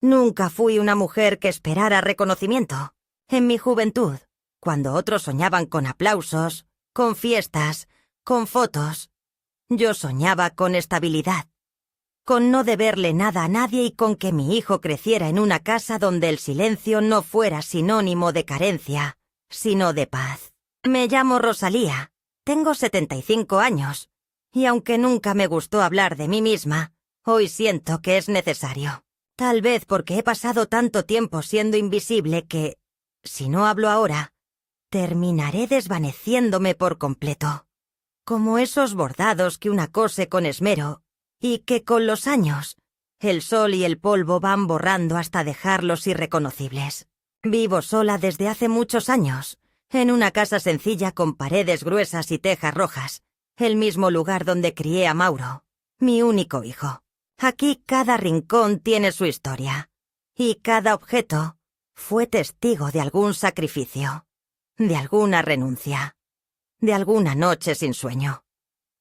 Nunca fui una mujer que esperara reconocimiento. En mi juventud, cuando otros soñaban con aplausos, con fiestas, con fotos, yo soñaba con estabilidad, con no deberle nada a nadie y con que mi hijo creciera en una casa donde el silencio no fuera sinónimo de carencia, sino de paz. Me llamo Rosalía, tengo 75 años, y aunque nunca me gustó hablar de mí misma, hoy siento que es necesario. Tal vez porque he pasado tanto tiempo siendo invisible que, si no hablo ahora, terminaré desvaneciéndome por completo. Como esos bordados que una cose con esmero, y que con los años, el sol y el polvo van borrando hasta dejarlos irreconocibles. Vivo sola desde hace muchos años, en una casa sencilla con paredes gruesas y tejas rojas, el mismo lugar donde crié a Mauro, mi único hijo. Aquí cada rincón tiene su historia, y cada objeto fue testigo de algún sacrificio, de alguna renuncia, de alguna noche sin sueño.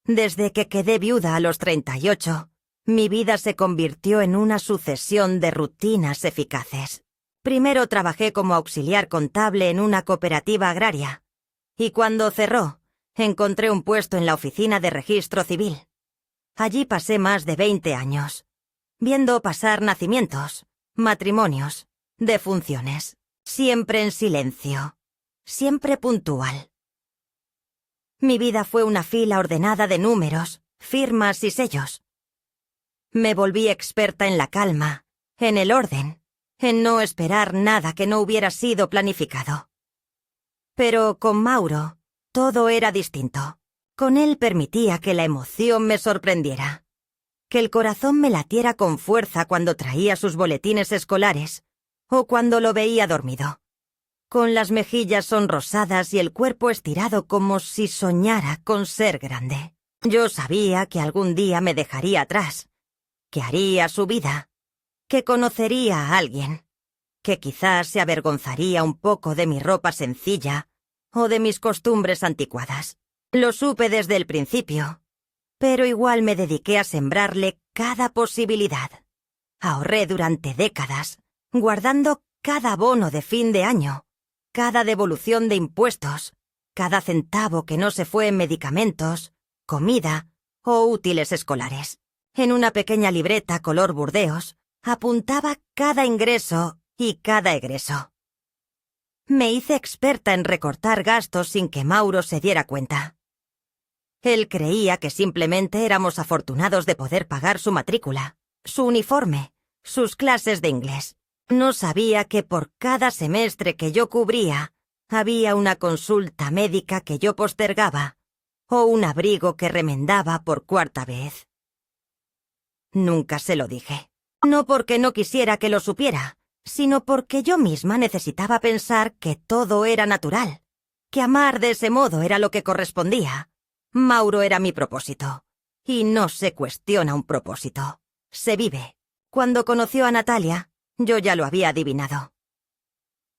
Desde que quedé viuda a los 38, mi vida se convirtió en una sucesión de rutinas eficaces. Primero trabajé como auxiliar contable en una cooperativa agraria, y cuando cerró, encontré un puesto en la oficina de registro civil. Allí pasé más de 20 años, viendo pasar nacimientos, matrimonios, defunciones, siempre en silencio, siempre puntual. Mi vida fue una fila ordenada de números, firmas y sellos. Me volví experta en la calma, en el orden, en no esperar nada que no hubiera sido planificado. Pero con Mauro, todo era distinto. Con él permitía que la emoción me sorprendiera, que el corazón me latiera con fuerza cuando traía sus boletines escolares o cuando lo veía dormido, con las mejillas sonrosadas y el cuerpo estirado como si soñara con ser grande. Yo sabía que algún día me dejaría atrás, que haría su vida, que conocería a alguien, que quizás se avergonzaría un poco de mi ropa sencilla o de mis costumbres anticuadas. Lo supe desde el principio, pero igual me dediqué a sembrarle cada posibilidad. Ahorré durante décadas, guardando cada bono de fin de año, cada devolución de impuestos, cada centavo que no se fue en medicamentos, comida o útiles escolares. En una pequeña libreta color burdeos, apuntaba cada ingreso y cada egreso. Me hice experta en recortar gastos sin que Mauro se diera cuenta. Él creía que simplemente éramos afortunados de poder pagar su matrícula, su uniforme, sus clases de inglés. No sabía que por cada semestre que yo cubría, había una consulta médica que yo postergaba, o un abrigo que remendaba por cuarta vez. Nunca se lo dije. No porque no quisiera que lo supiera, sino porque yo misma necesitaba pensar que todo era natural, que amar de ese modo era lo que correspondía. Mauro era mi propósito, y no se cuestiona un propósito, se vive. Cuando conoció a Natalia, yo ya lo había adivinado.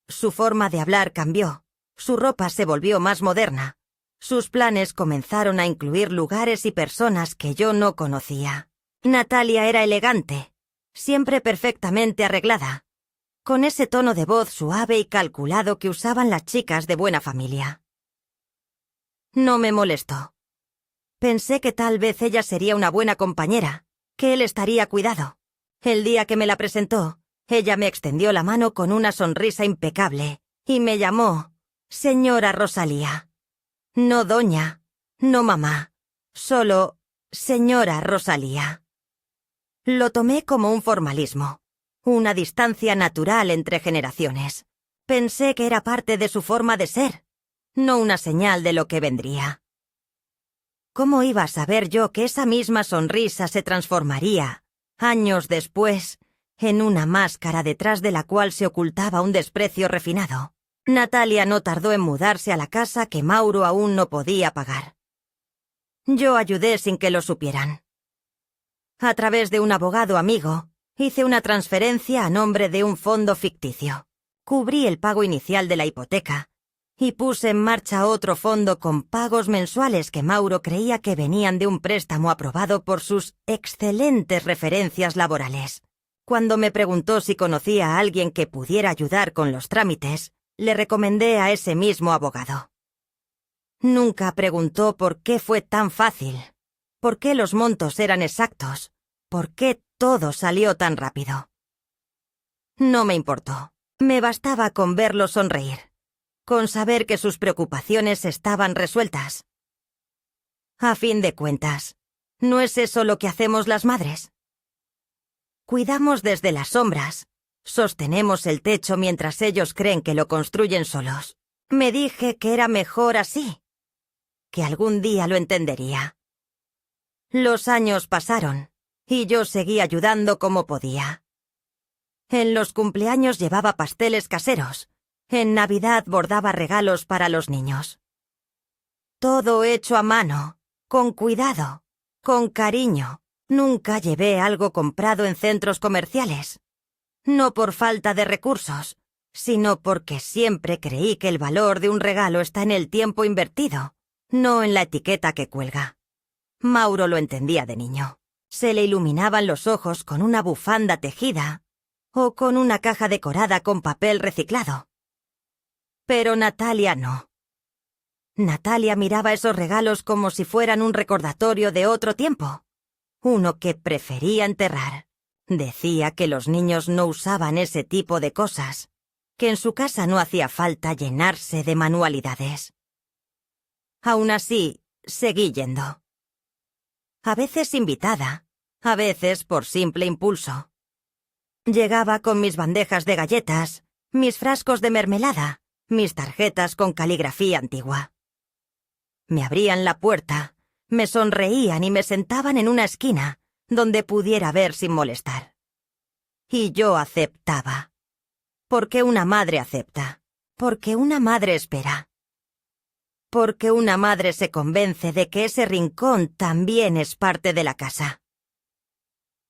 Su forma de hablar cambió, su ropa se volvió más moderna, sus planes comenzaron a incluir lugares y personas que yo no conocía. Natalia era elegante, siempre perfectamente arreglada, con ese tono de voz suave y calculado que usaban las chicas de buena familia. No me molestó. Pensé que tal vez ella sería una buena compañera, que él estaría cuidado. El día que me la presentó, ella me extendió la mano con una sonrisa impecable y me llamó señora Rosalía. No doña, no mamá, solo señora Rosalía. Lo tomé como un formalismo, una distancia natural entre generaciones. Pensé que era parte de su forma de ser, no una señal de lo que vendría. ¿Cómo iba a saber yo que esa misma sonrisa se transformaría, años después, en una máscara detrás de la cual se ocultaba un desprecio refinado? Natalia no tardó en mudarse a la casa que Mauro aún no podía pagar. Yo ayudé sin que lo supieran. A través de un abogado amigo, hice una transferencia a nombre de un fondo ficticio. Cubrí el pago inicial de la hipoteca y puse en marcha otro fondo con pagos mensuales que Mauro creía que venían de un préstamo aprobado por sus excelentes referencias laborales. Cuando me preguntó si conocía a alguien que pudiera ayudar con los trámites, le recomendé a ese mismo abogado. Nunca preguntó por qué fue tan fácil, por qué los montos eran exactos, por qué todo salió tan rápido. No me importó. Me bastaba con verlo sonreír, con saber que sus preocupaciones estaban resueltas. A fin de cuentas, ¿no es eso lo que hacemos las madres? Cuidamos desde las sombras, sostenemos el techo mientras ellos creen que lo construyen solos. Me dije que era mejor así, que algún día lo entendería. Los años pasaron, y yo seguí ayudando como podía. En los cumpleaños llevaba pasteles caseros, en Navidad bordaba regalos para los niños. Todo hecho a mano, con cuidado, con cariño. Nunca llevé algo comprado en centros comerciales. No por falta de recursos, sino porque siempre creí que el valor de un regalo está en el tiempo invertido, no en la etiqueta que cuelga. Mauro lo entendía de niño. Se le iluminaban los ojos con una bufanda tejida o con una caja decorada con papel reciclado. Pero Natalia no. Natalia miraba esos regalos como si fueran un recordatorio de otro tiempo, uno que prefería enterrar. Decía que los niños no usaban ese tipo de cosas, que en su casa no hacía falta llenarse de manualidades. Aún así, seguí yendo. A veces invitada, a veces por simple impulso. Llegaba con mis bandejas de galletas, mis frascos de mermelada, mis tarjetas con caligrafía antigua. Me abrían la puerta, me sonreían y me sentaban en una esquina donde pudiera ver sin molestar. Y yo aceptaba. Porque una madre acepta. Porque una madre espera. Porque una madre se convence de que ese rincón también es parte de la casa.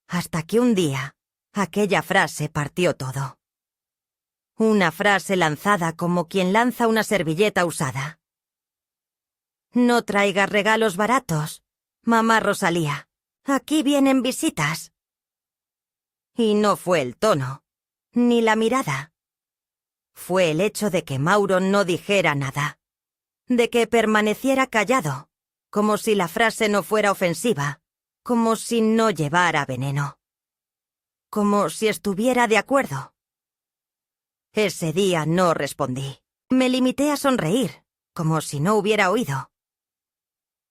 Hasta que un día, aquella frase partió todo. Una frase lanzada como quien lanza una servilleta usada. No traigas regalos baratos, mamá Rosalía. Aquí vienen visitas. Y no fue el tono, ni la mirada. Fue el hecho de que Mauro no dijera nada, de que permaneciera callado, como si la frase no fuera ofensiva, como si no llevara veneno, como si estuviera de acuerdo. Ese día no respondí. Me limité a sonreír, como si no hubiera oído.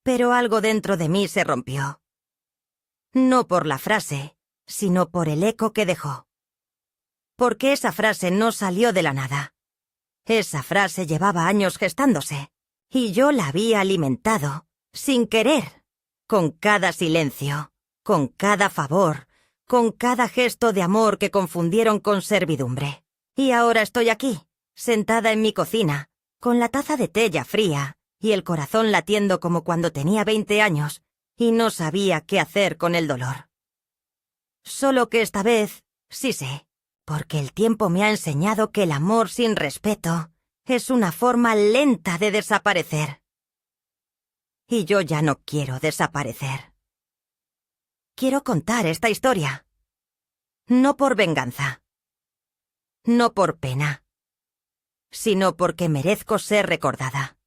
Pero algo dentro de mí se rompió. No por la frase, sino por el eco que dejó. Porque esa frase no salió de la nada. Esa frase llevaba años gestándose, y yo la había alimentado, sin querer, con cada silencio, con cada favor, con cada gesto de amor que confundieron con servidumbre. Y ahora estoy aquí, sentada en mi cocina, con la taza de té ya fría, y el corazón latiendo como cuando tenía 20 años, y no sabía qué hacer con el dolor. Solo que esta vez, sí sé, porque el tiempo me ha enseñado que el amor sin respeto es una forma lenta de desaparecer. Y yo ya no quiero desaparecer. Quiero contar esta historia. No por venganza. No por pena. Sino porque merezco ser recordada.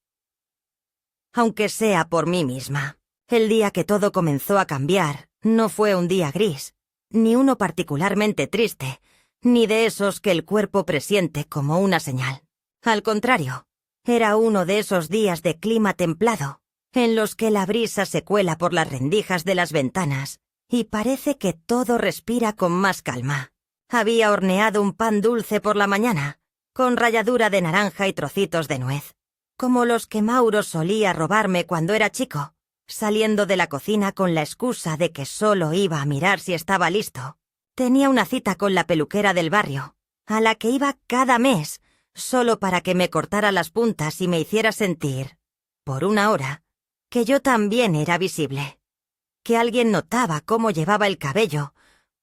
Aunque sea por mí misma. El día que todo comenzó a cambiar no fue un día gris, ni uno particularmente triste, ni de esos que el cuerpo presiente como una señal. Al contrario, era uno de esos días de clima templado, en los que la brisa se cuela por las rendijas de las ventanas y parece que todo respira con más calma. Había horneado un pan dulce por la mañana, con ralladura de naranja y trocitos de nuez, como los que Mauro solía robarme cuando era chico, saliendo de la cocina con la excusa de que solo iba a mirar si estaba listo. Tenía una cita con la peluquera del barrio, a la que iba cada mes, solo para que me cortara las puntas y me hiciera sentir, por una hora, que yo también era visible, que alguien notaba cómo llevaba el cabello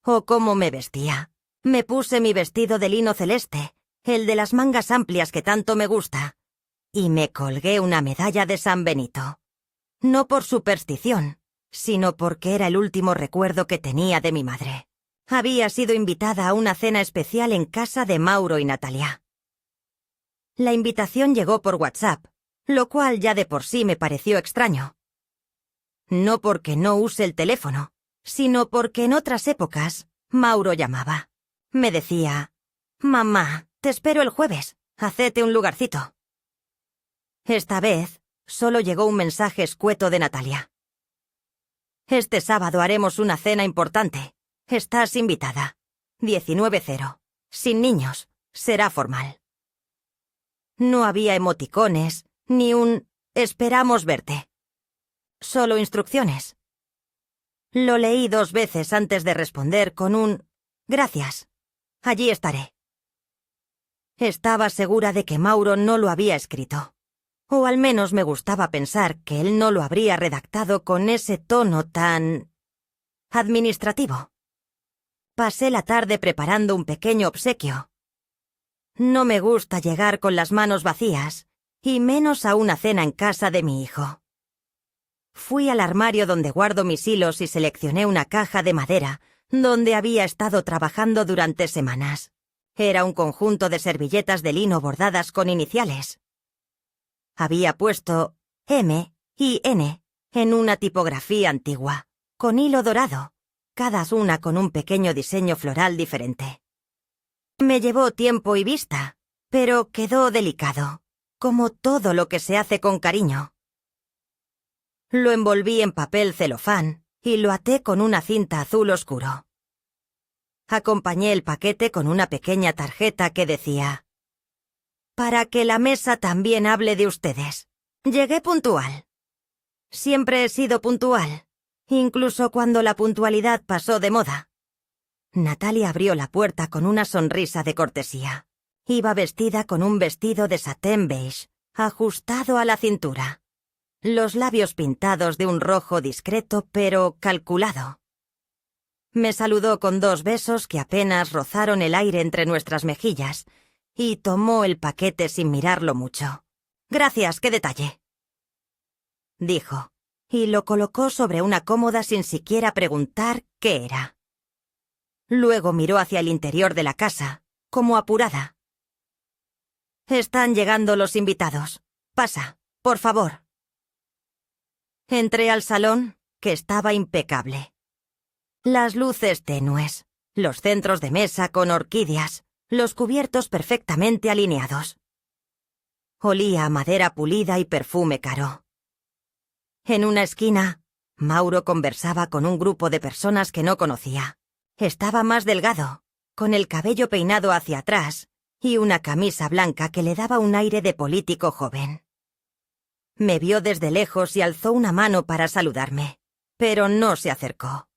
o cómo me vestía. Me puse mi vestido de lino celeste, el de las mangas amplias que tanto me gusta, y me colgué una medalla de San Benito. No por superstición, sino porque era el último recuerdo que tenía de mi madre. Había sido invitada a una cena especial en casa de Mauro y Natalia. La invitación llegó por WhatsApp, lo cual ya de por sí me pareció extraño. No porque no use el teléfono, sino porque en otras épocas Mauro llamaba. Me decía: «Mamá, te espero el jueves, hacete un lugarcito». Esta vez solo llegó un mensaje escueto de Natalia. «Este sábado haremos una cena importante. Estás invitada. 19:00. Sin niños. Será formal». No había emoticones, ni un «esperamos verte». Solo instrucciones. Lo leí 2 veces antes de responder con un «gracias. Allí estaré». Estaba segura de que Mauro no lo había escrito. O al menos me gustaba pensar que él no lo habría redactado con ese tono tan administrativo. Pasé la tarde preparando un pequeño obsequio. No me gusta llegar con las manos vacías, y menos a una cena en casa de mi hijo. Fui al armario donde guardo mis hilos y seleccioné una caja de madera donde había estado trabajando durante semanas. Era un conjunto de servilletas de lino bordadas con iniciales. Había puesto M y N en una tipografía antigua, con hilo dorado, cada una con un pequeño diseño floral diferente. Me llevó tiempo y vista, pero quedó delicado, como todo lo que se hace con cariño. Lo envolví en papel celofán y lo até con una cinta azul oscuro. Acompañé el paquete con una pequeña tarjeta que decía: «Para que la mesa también hable de ustedes. Llegué puntual. Siempre he sido puntual, incluso cuando la puntualidad pasó de moda». Natalia abrió la puerta con una sonrisa de cortesía. Iba vestida con un vestido de satén beige, ajustado a la cintura. Los labios pintados de un rojo discreto pero calculado. Me saludó con 2 besos que apenas rozaron el aire entre nuestras mejillas, y tomó el paquete sin mirarlo mucho. «Gracias, qué detalle», dijo, y lo colocó sobre una cómoda sin siquiera preguntar qué era. Luego miró hacia el interior de la casa, como apurada. «Están llegando los invitados. Pasa, por favor». Entré al salón, que estaba impecable. Las luces tenues, los centros de mesa con orquídeas, los cubiertos perfectamente alineados. Olía a madera pulida y perfume caro. En una esquina, Mauro conversaba con un grupo de personas que no conocía. Estaba más delgado, con el cabello peinado hacia atrás y una camisa blanca que le daba un aire de político joven. Me vio desde lejos y alzó una mano para saludarme, pero no se acercó.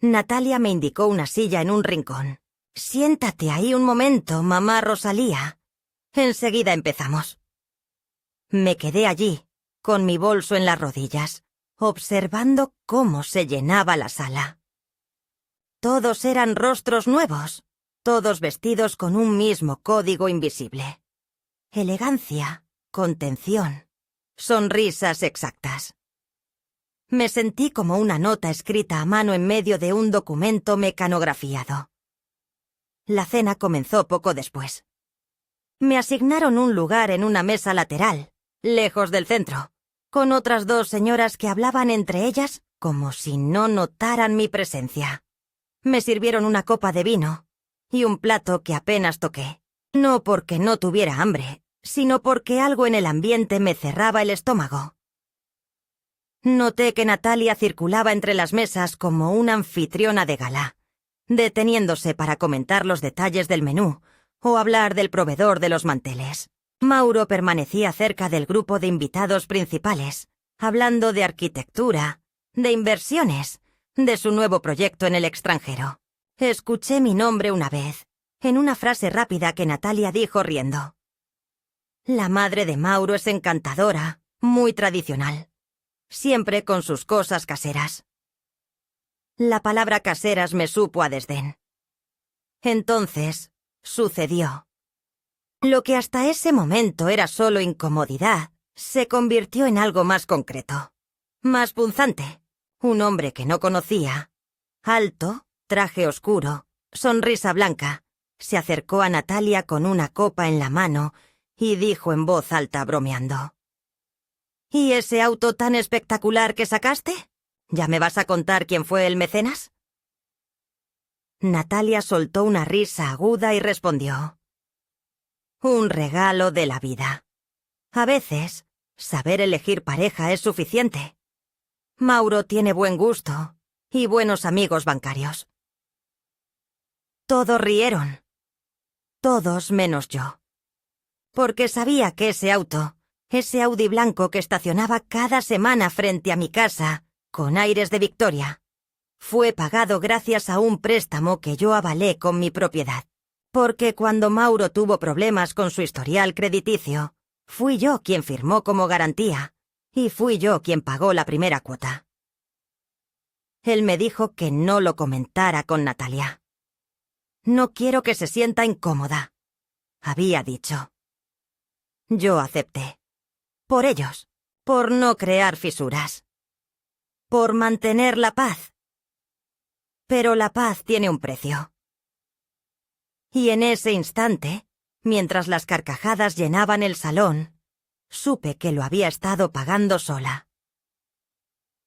Natalia me indicó una silla en un rincón. «Siéntate ahí un momento, mamá Rosalía. Enseguida empezamos». Me quedé allí, con mi bolso en las rodillas, observando cómo se llenaba la sala. Todos eran rostros nuevos, todos vestidos con un mismo código invisible. Elegancia, contención, sonrisas exactas. Me sentí como una nota escrita a mano en medio de un documento mecanografiado. La cena comenzó poco después. Me asignaron un lugar en una mesa lateral, lejos del centro, con otras 2 señoras que hablaban entre ellas como si no notaran mi presencia. Me sirvieron una copa de vino y un plato que apenas toqué, no porque no tuviera hambre, sino porque algo en el ambiente me cerraba el estómago. Noté que Natalia circulaba entre las mesas como una anfitriona de gala, deteniéndose para comentar los detalles del menú o hablar del proveedor de los manteles. Mauro permanecía cerca del grupo de invitados principales, hablando de arquitectura, de inversiones, de su nuevo proyecto en el extranjero. Escuché mi nombre una vez, en una frase rápida que Natalia dijo riendo. La madre de Mauro es encantadora, muy tradicional, siempre con sus cosas caseras. La palabra caseras me supo a desdén. Entonces, sucedió. Lo que hasta ese momento era solo incomodidad, se convirtió en algo más concreto, más punzante. Un hombre que no conocía, alto, traje oscuro, sonrisa blanca, se acercó a Natalia con una copa en la mano y dijo en voz alta bromeando: ¿Y ese auto tan espectacular que sacaste? ¿Ya me vas a contar quién fue el mecenas? Natalia soltó una risa aguda y respondió: un regalo de la vida. A veces, saber elegir pareja es suficiente. Mauro tiene buen gusto y buenos amigos bancarios. Todos rieron. Todos menos yo. Porque sabía que ese auto, ese Audi blanco que estacionaba cada semana frente a mi casa, con aires de victoria, fue pagado gracias a un préstamo que yo avalé con mi propiedad. Porque cuando Mauro tuvo problemas con su historial crediticio, fui yo quien firmó como garantía, y fui yo quien pagó la primera cuota. Él me dijo que no lo comentara con Natalia. No quiero que se sienta incómoda, había dicho. Yo acepté. Por ellos, por no crear fisuras, por mantener la paz. Pero la paz tiene un precio. Y en ese instante, mientras las carcajadas llenaban el salón, supe que lo había estado pagando sola.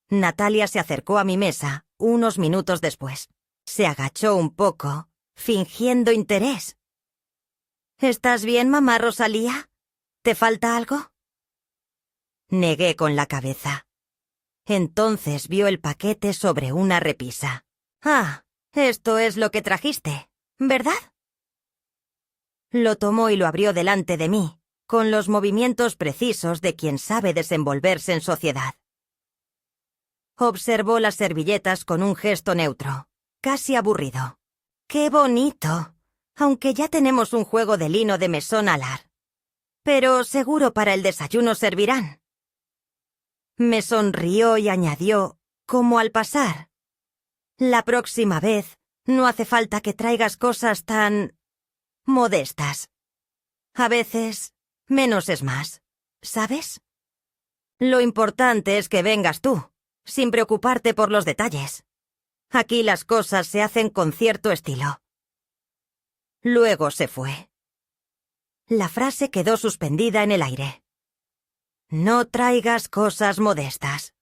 Natalia se acercó a mi mesa unos minutos después. Se agachó un poco, fingiendo interés. ¿Estás bien, mamá Rosalía? ¿Te falta algo? Negué con la cabeza. Entonces vio el paquete sobre una repisa. Ah, esto es lo que trajiste, ¿verdad? Lo tomó y lo abrió delante de mí, con los movimientos precisos de quien sabe desenvolverse en sociedad. Observó las servilletas con un gesto neutro, casi aburrido. ¡Qué bonito! Aunque ya tenemos un juego de lino de mesón alar. Pero seguro para el desayuno servirán. Me sonrió y añadió, como al pasar: la próxima vez no hace falta que traigas cosas tan modestas. A veces, menos es más, ¿sabes? Lo importante es que vengas tú, sin preocuparte por los detalles. Aquí las cosas se hacen con cierto estilo. Luego se fue. La frase quedó suspendida en el aire. No traigas cosas modestas.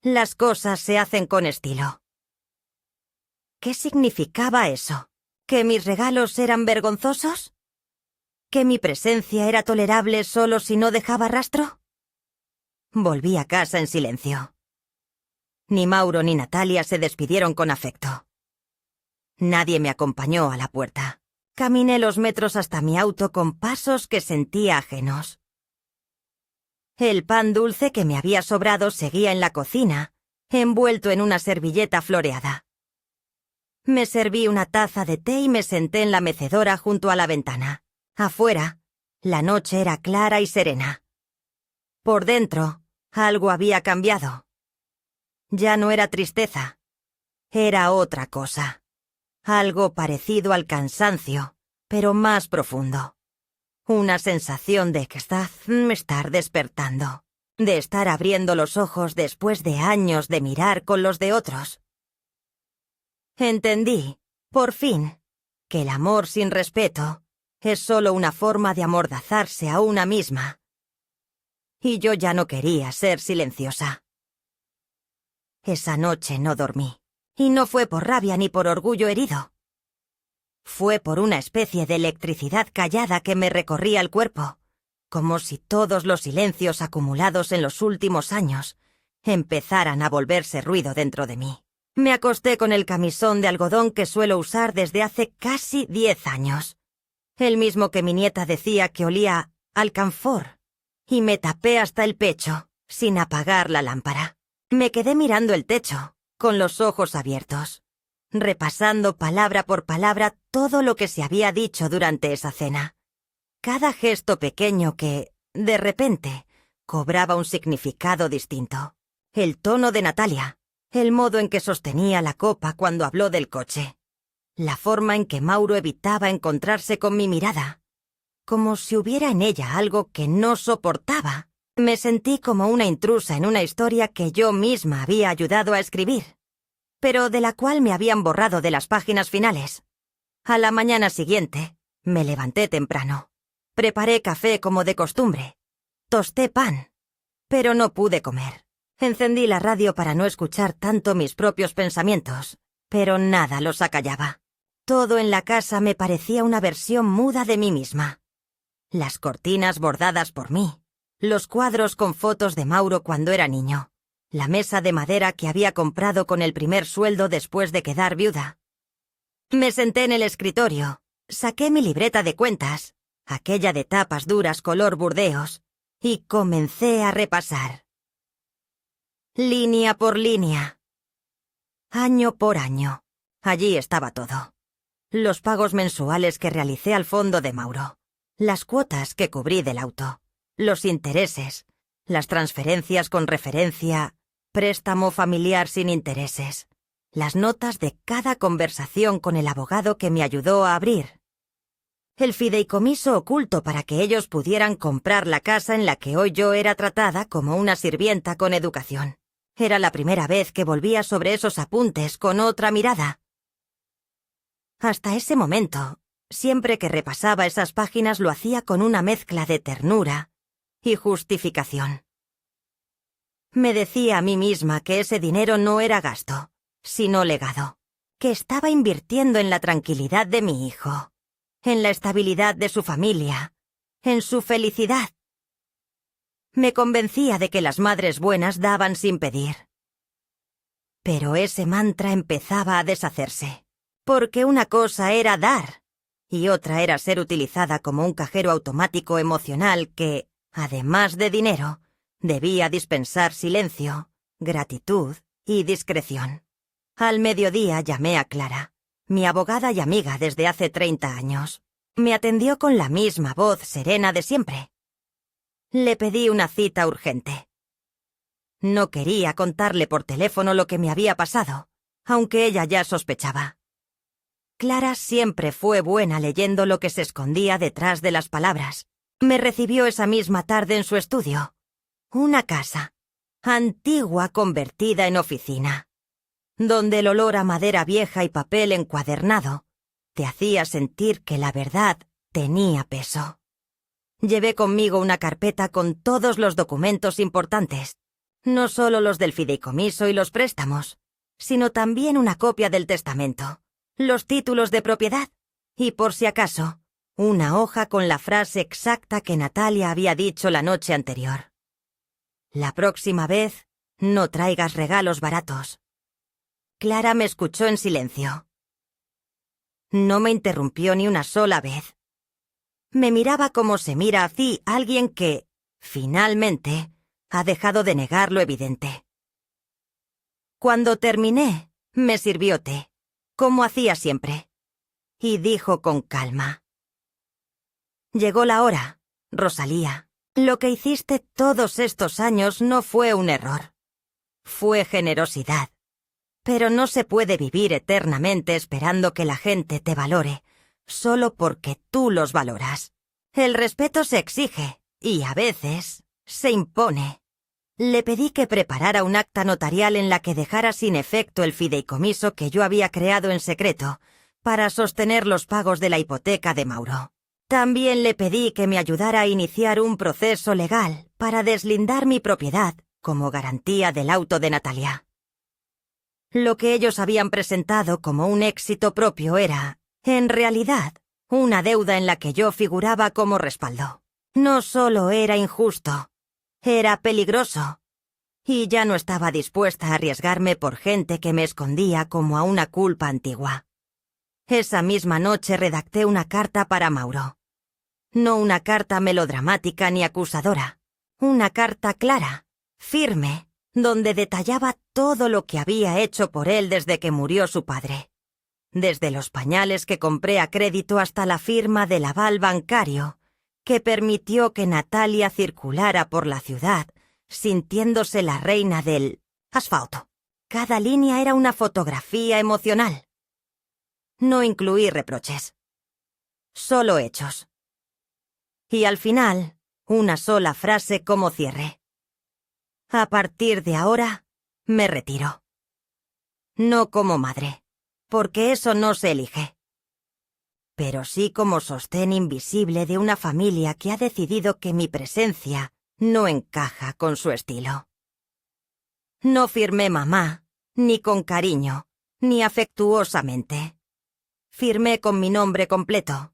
Las cosas se hacen con estilo. ¿Qué significaba eso? ¿Que mis regalos eran vergonzosos? ¿Que mi presencia era tolerable solo si no dejaba rastro? Volví a casa en silencio. Ni Mauro ni Natalia se despidieron con afecto. Nadie me acompañó a la puerta. Caminé los metros hasta mi auto con pasos que sentía ajenos. El pan dulce que me había sobrado seguía en la cocina, envuelto en una servilleta floreada. Me serví una taza de té y me senté en la mecedora junto a la ventana. Afuera, la noche era clara y serena. Por dentro, algo había cambiado. Ya no era tristeza. Era otra cosa. Algo parecido al cansancio, pero más profundo. Una sensación de que estar despertando, de estar abriendo los ojos después de años de mirar con los de otros. Entendí, por fin, que el amor sin respeto es solo una forma de amordazarse a una misma. Y yo ya no quería ser silenciosa. Esa noche no dormí, y no fue por rabia ni por orgullo herido. Fue por una especie de electricidad callada que me recorría el cuerpo, como si todos los silencios acumulados en los últimos años empezaran a volverse ruido dentro de mí. Me acosté con el camisón de algodón que suelo usar desde hace casi 10 años. El mismo que mi nieta decía que olía a alcanfor, y me tapé hasta el pecho, sin apagar la lámpara. Me quedé mirando el techo, con los ojos abiertos, repasando palabra por palabra todo lo que se había dicho durante esa cena. Cada gesto pequeño que, de repente, cobraba un significado distinto. El tono de Natalia, el modo en que sostenía la copa cuando habló del coche, la forma en que Mauro evitaba encontrarse con mi mirada, como si hubiera en ella algo que no soportaba. Me sentí como una intrusa en una historia que yo misma había ayudado a escribir. pero de la cual me habían borrado de las páginas finales. A la mañana siguiente, me levanté temprano. Preparé café como de costumbre. Tosté pan. Pero no pude comer. Encendí la radio para no escuchar tanto mis propios pensamientos, pero nada los acallaba. Todo en la casa me parecía una versión muda de mí misma. Las cortinas bordadas por mí, los cuadros con fotos de Mauro cuando era niño, la mesa de madera que había comprado con el primer sueldo después de quedar viuda. Me senté en el escritorio, saqué mi libreta de cuentas, aquella de tapas duras color burdeos, y comencé a repasar. Línea por línea. Año por año. Allí estaba todo. Los pagos mensuales que realicé al fondo de Mauro, las cuotas que cubrí del auto, los intereses, las transferencias con referencia, préstamo familiar sin intereses, las notas de cada conversación con el abogado que me ayudó a abrir, el fideicomiso oculto para que ellos pudieran comprar la casa en la que hoy yo era tratada como una sirvienta con educación. Era la primera vez que volvía sobre esos apuntes con otra mirada. Hasta ese momento, siempre que repasaba esas páginas lo hacía con una mezcla de ternura y justificación. Me decía a mí misma que ese dinero no era gasto, sino legado, que estaba invirtiendo en la tranquilidad de mi hijo, en la estabilidad de su familia, en su felicidad. Me convencía de que las madres buenas daban sin pedir. Pero ese mantra empezaba a deshacerse, porque una cosa era dar, y otra era ser utilizada como un cajero automático emocional que, además de dinero, debía dispensar silencio, gratitud y discreción. Al mediodía llamé a Clara, mi abogada y amiga desde hace 30 años. Me atendió con la misma voz serena de siempre. Le pedí una cita urgente. No quería contarle por teléfono lo que me había pasado, aunque ella ya sospechaba. Clara siempre fue buena leyendo lo que se escondía detrás de las palabras. Me recibió esa misma tarde en su estudio. Una casa, antigua convertida en oficina, donde el olor a madera vieja y papel encuadernado te hacía sentir que la verdad tenía peso. Llevé conmigo una carpeta con todos los documentos importantes, no solo los del fideicomiso y los préstamos, sino también una copia del testamento, los títulos de propiedad y, por si acaso, una hoja con la frase exacta que Natalia había dicho la noche anterior. La próxima vez, no traigas regalos baratos. Clara me escuchó en silencio. No me interrumpió ni una sola vez. Me miraba como se mira a ti alguien que, finalmente, ha dejado de negar lo evidente. Cuando terminé, me sirvió té, como hacía siempre, y dijo con calma: «Llegó la hora, Rosalía. Lo que hiciste todos estos años no fue un error. Fue generosidad. Pero no se puede vivir eternamente esperando que la gente te valore, solo porque tú los valoras. El respeto se exige, y a veces se impone». Le pedí que preparara un acta notarial en la que dejara sin efecto el fideicomiso que yo había creado en secreto para sostener los pagos de la hipoteca de Mauro. También le pedí que me ayudara a iniciar un proceso legal para deslindar mi propiedad como garantía del auto de Natalia. Lo que ellos habían presentado como un éxito propio era, en realidad, una deuda en la que yo figuraba como respaldo. No solo era injusto, era peligroso, y ya no estaba dispuesta a arriesgarme por gente que me escondía como a una culpa antigua. Esa misma noche redacté una carta para Mauro. No una carta melodramática ni acusadora, una carta clara, firme, donde detallaba todo lo que había hecho por él desde que murió su padre. Desde los pañales que compré a crédito hasta la firma del aval bancario, que permitió que Natalia circulara por la ciudad, sintiéndose la reina del asfalto. Cada línea era una fotografía emocional. No incluí reproches, solo hechos. Y al final, una sola frase como cierre: «A partir de ahora, me retiro». no como madre, porque eso no se elige. Pero sí como sostén invisible de una familia que ha decidido que mi presencia no encaja con su estilo. No firmé mamá, ni con cariño, ni afectuosamente. Firmé con mi nombre completo,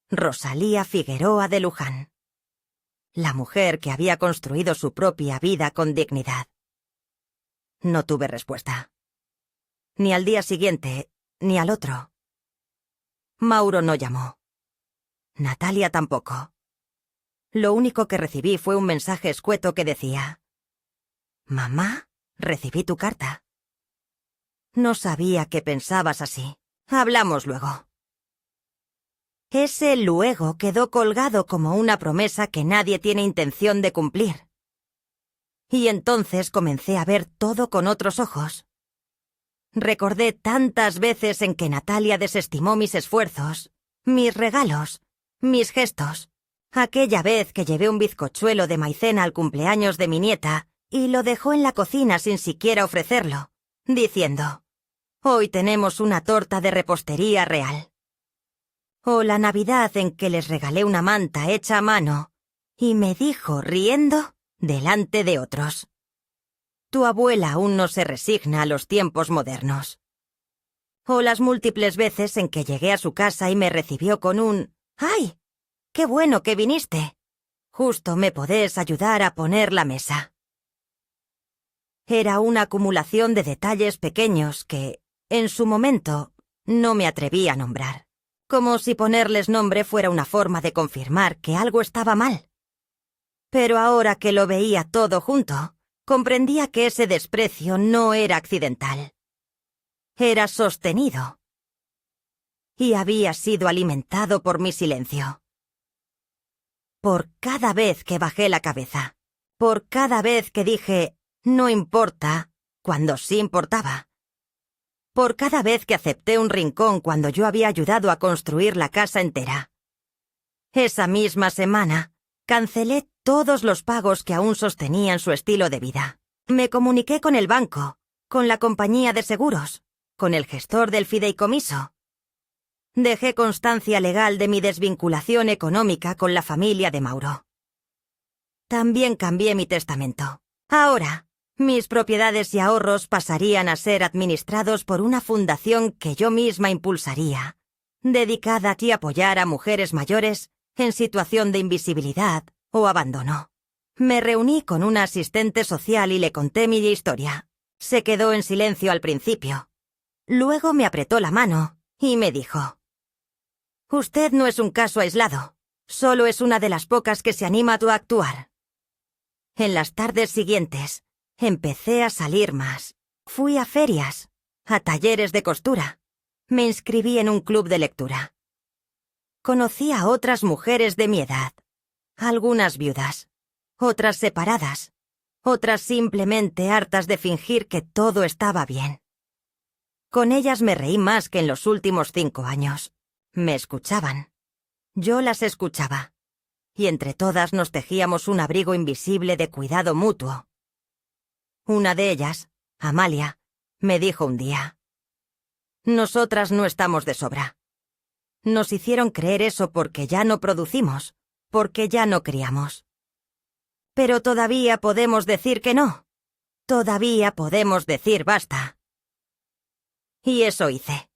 Rosalía Figueroa de Luján. La mujer que había construido su propia vida con dignidad. No tuve respuesta. Ni al día siguiente, ni al otro. Mauro no llamó. Natalia tampoco. Lo único que recibí fue un mensaje escueto que decía: «Mamá, recibí tu carta». No sabía que pensabas así. Hablamos luego. Ese luego quedó colgado como una promesa que nadie tiene intención de cumplir. Y entonces comencé a ver todo con otros ojos. Recordé tantas veces en que Natalia desestimó mis esfuerzos, mis regalos, mis gestos. Aquella vez que llevé un bizcochuelo de maicena al cumpleaños de mi nieta y lo dejó en la cocina sin siquiera ofrecerlo, diciendo: «Hoy tenemos una torta de repostería real». O la Navidad en que les regalé una manta hecha a mano y me dijo, riendo, delante de otros: «Tu abuela aún no se resigna a los tiempos modernos». O las múltiples veces en que llegué a su casa y me recibió con un «¡Ay! ¡Qué bueno que viniste! Justo me podés ayudar a poner la mesa». Era una acumulación de detalles pequeños que, en su momento, no me atreví a nombrar. Como si ponerles nombre fuera una forma de confirmar que algo estaba mal. Pero ahora que lo veía todo junto, comprendía que ese desprecio no era accidental. Era sostenido. Y había sido alimentado por mi silencio. Por cada vez que bajé la cabeza, por cada vez que dije «no importa», cuando sí importaba. Por cada vez que acepté un rincón cuando yo había ayudado a construir la casa entera. Esa misma semana, cancelé todos los pagos que aún sostenían su estilo de vida. Me comuniqué con el banco, con la compañía de seguros, con el gestor del fideicomiso. Dejé constancia legal de mi desvinculación económica con la familia de Mauro. También cambié mi testamento. Ahora, mis propiedades y ahorros pasarían a ser administrados por una fundación que yo misma impulsaría, dedicada a apoyar a mujeres mayores en situación de invisibilidad o abandono. Me reuní con una asistente social y le conté mi historia. Se quedó en silencio al principio. Luego me apretó la mano y me dijo: «Usted no es un caso aislado, solo es una de las pocas que se anima a actuar». En las tardes siguientes, empecé a salir más. Fui a ferias, a talleres de costura. Me inscribí en un club de lectura. Conocí a otras mujeres de mi edad, algunas viudas, otras separadas, otras simplemente hartas de fingir que todo estaba bien. Con ellas me reí más que en los últimos 5 años. Me escuchaban. Yo las escuchaba. Y entre todas nos tejíamos un abrigo invisible de cuidado mutuo. Una de ellas, Amalia, me dijo un día: «Nosotras no estamos de sobra». Nos hicieron creer eso porque ya no producimos, porque ya no criamos. Pero todavía podemos decir que no. Todavía podemos decir basta. Y eso hice.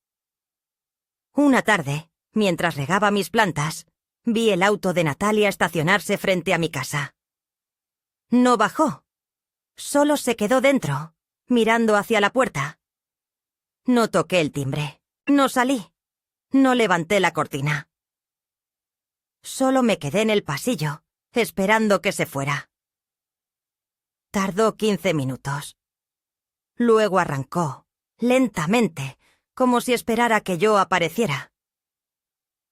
Una tarde, mientras regaba mis plantas, vi el auto de Natalia estacionarse frente a mi casa. No bajó. Solo se quedó dentro, mirando hacia la puerta. No toqué el timbre. No salí. No levanté la cortina. Solo me quedé en el pasillo, esperando que se fuera. Tardó 15 minutos. Luego arrancó, lentamente, como si esperara que yo apareciera.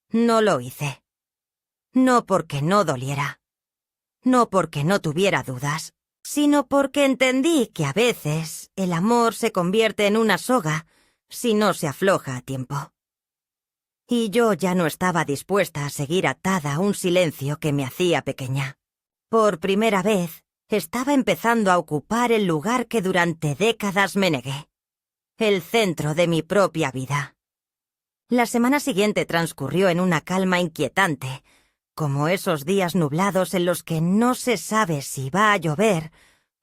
No lo hice. No porque no doliera. No porque no tuviera dudas, sino porque entendí que a veces el amor se convierte en una soga si no se afloja a tiempo. Y yo ya no estaba dispuesta a seguir atada a un silencio que me hacía pequeña. Por primera vez, estaba empezando a ocupar el lugar que durante décadas me negué. el centro de mi propia vida. La semana siguiente transcurrió en una calma inquietante, como esos días nublados en los que no se sabe si va a llover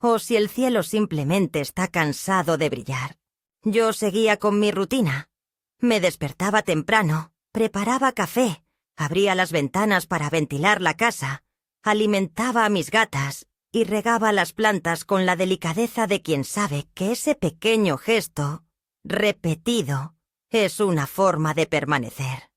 o si el cielo simplemente está cansado de brillar. Yo seguía con mi rutina. Me despertaba temprano, preparaba café, abría las ventanas para ventilar la casa, alimentaba a mis gatas y regaba las plantas con la delicadeza de quien sabe que ese pequeño gesto, repetido, es una forma de permanecer.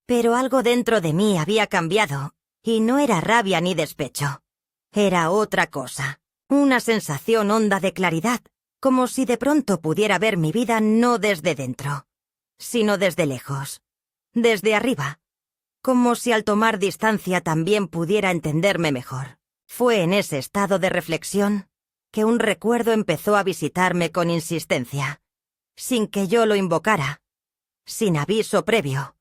Pero algo dentro de mí había cambiado, y no era rabia ni despecho. Era otra cosa, una sensación honda de claridad, como si de pronto pudiera ver mi vida no desde dentro, sino desde lejos, desde arriba, como si al tomar distancia también pudiera entenderme mejor. Fue en ese estado de reflexión que un recuerdo empezó a visitarme con insistencia, sin que yo lo invocara, sin aviso previo,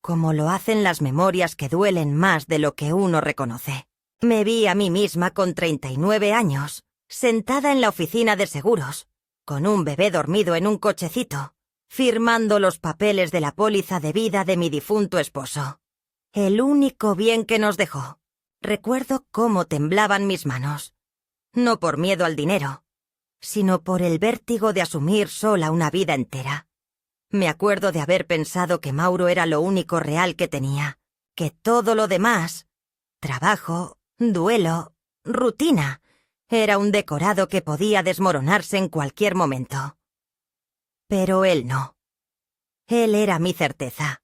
como lo hacen las memorias que duelen más de lo que uno reconoce. Me vi a mí misma con 39 años, sentada en la oficina de seguros, con un bebé dormido en un cochecito, firmando los papeles de la póliza de vida de mi difunto esposo. El único bien que nos dejó. Recuerdo cómo temblaban mis manos, no por miedo al dinero, sino por el vértigo de asumir sola una vida entera. Me acuerdo de haber pensado que Mauro era lo único real que tenía, que todo lo demás, trabajo, duelo, rutina, era un decorado que podía desmoronarse en cualquier momento. Pero él no. Él era mi certeza,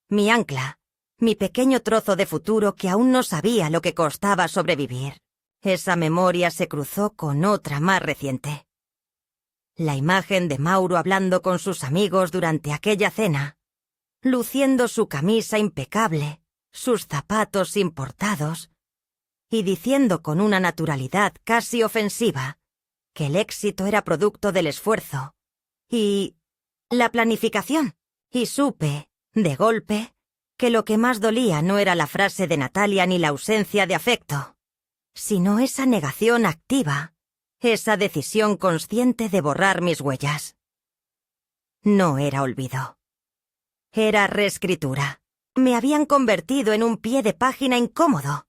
mi ancla, mi pequeño trozo de futuro que aún no sabía lo que costaba sobrevivir. Esa memoria se cruzó con otra más reciente. La imagen de Mauro hablando con sus amigos durante aquella cena, luciendo su camisa impecable, sus zapatos importados, y diciendo con una naturalidad casi ofensiva que el éxito era producto del esfuerzo y la planificación. Y supe, de golpe, que lo que más dolía no era la frase de Natalia ni la ausencia de afecto, sino esa negación activa, esa decisión consciente de borrar mis huellas. No era olvido. Era reescritura. Me habían convertido en un pie de página incómodo,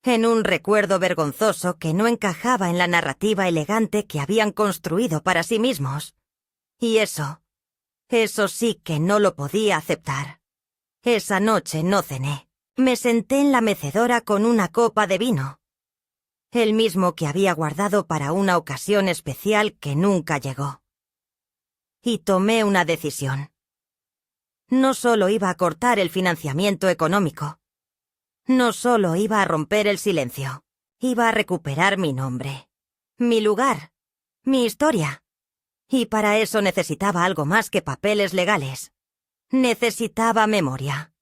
en un recuerdo vergonzoso que no encajaba en la narrativa elegante que habían construido para sí mismos. Y eso sí que no lo podía aceptar. Esa noche no cené. Me senté en la mecedora con una copa de vino, el mismo que había guardado para una ocasión especial que nunca llegó. Y tomé una decisión. No solo iba a cortar el financiamiento económico, no solo iba a romper el silencio, iba a recuperar mi nombre, mi lugar, mi historia. Y para eso necesitaba algo más que papeles legales. Necesitaba memoria.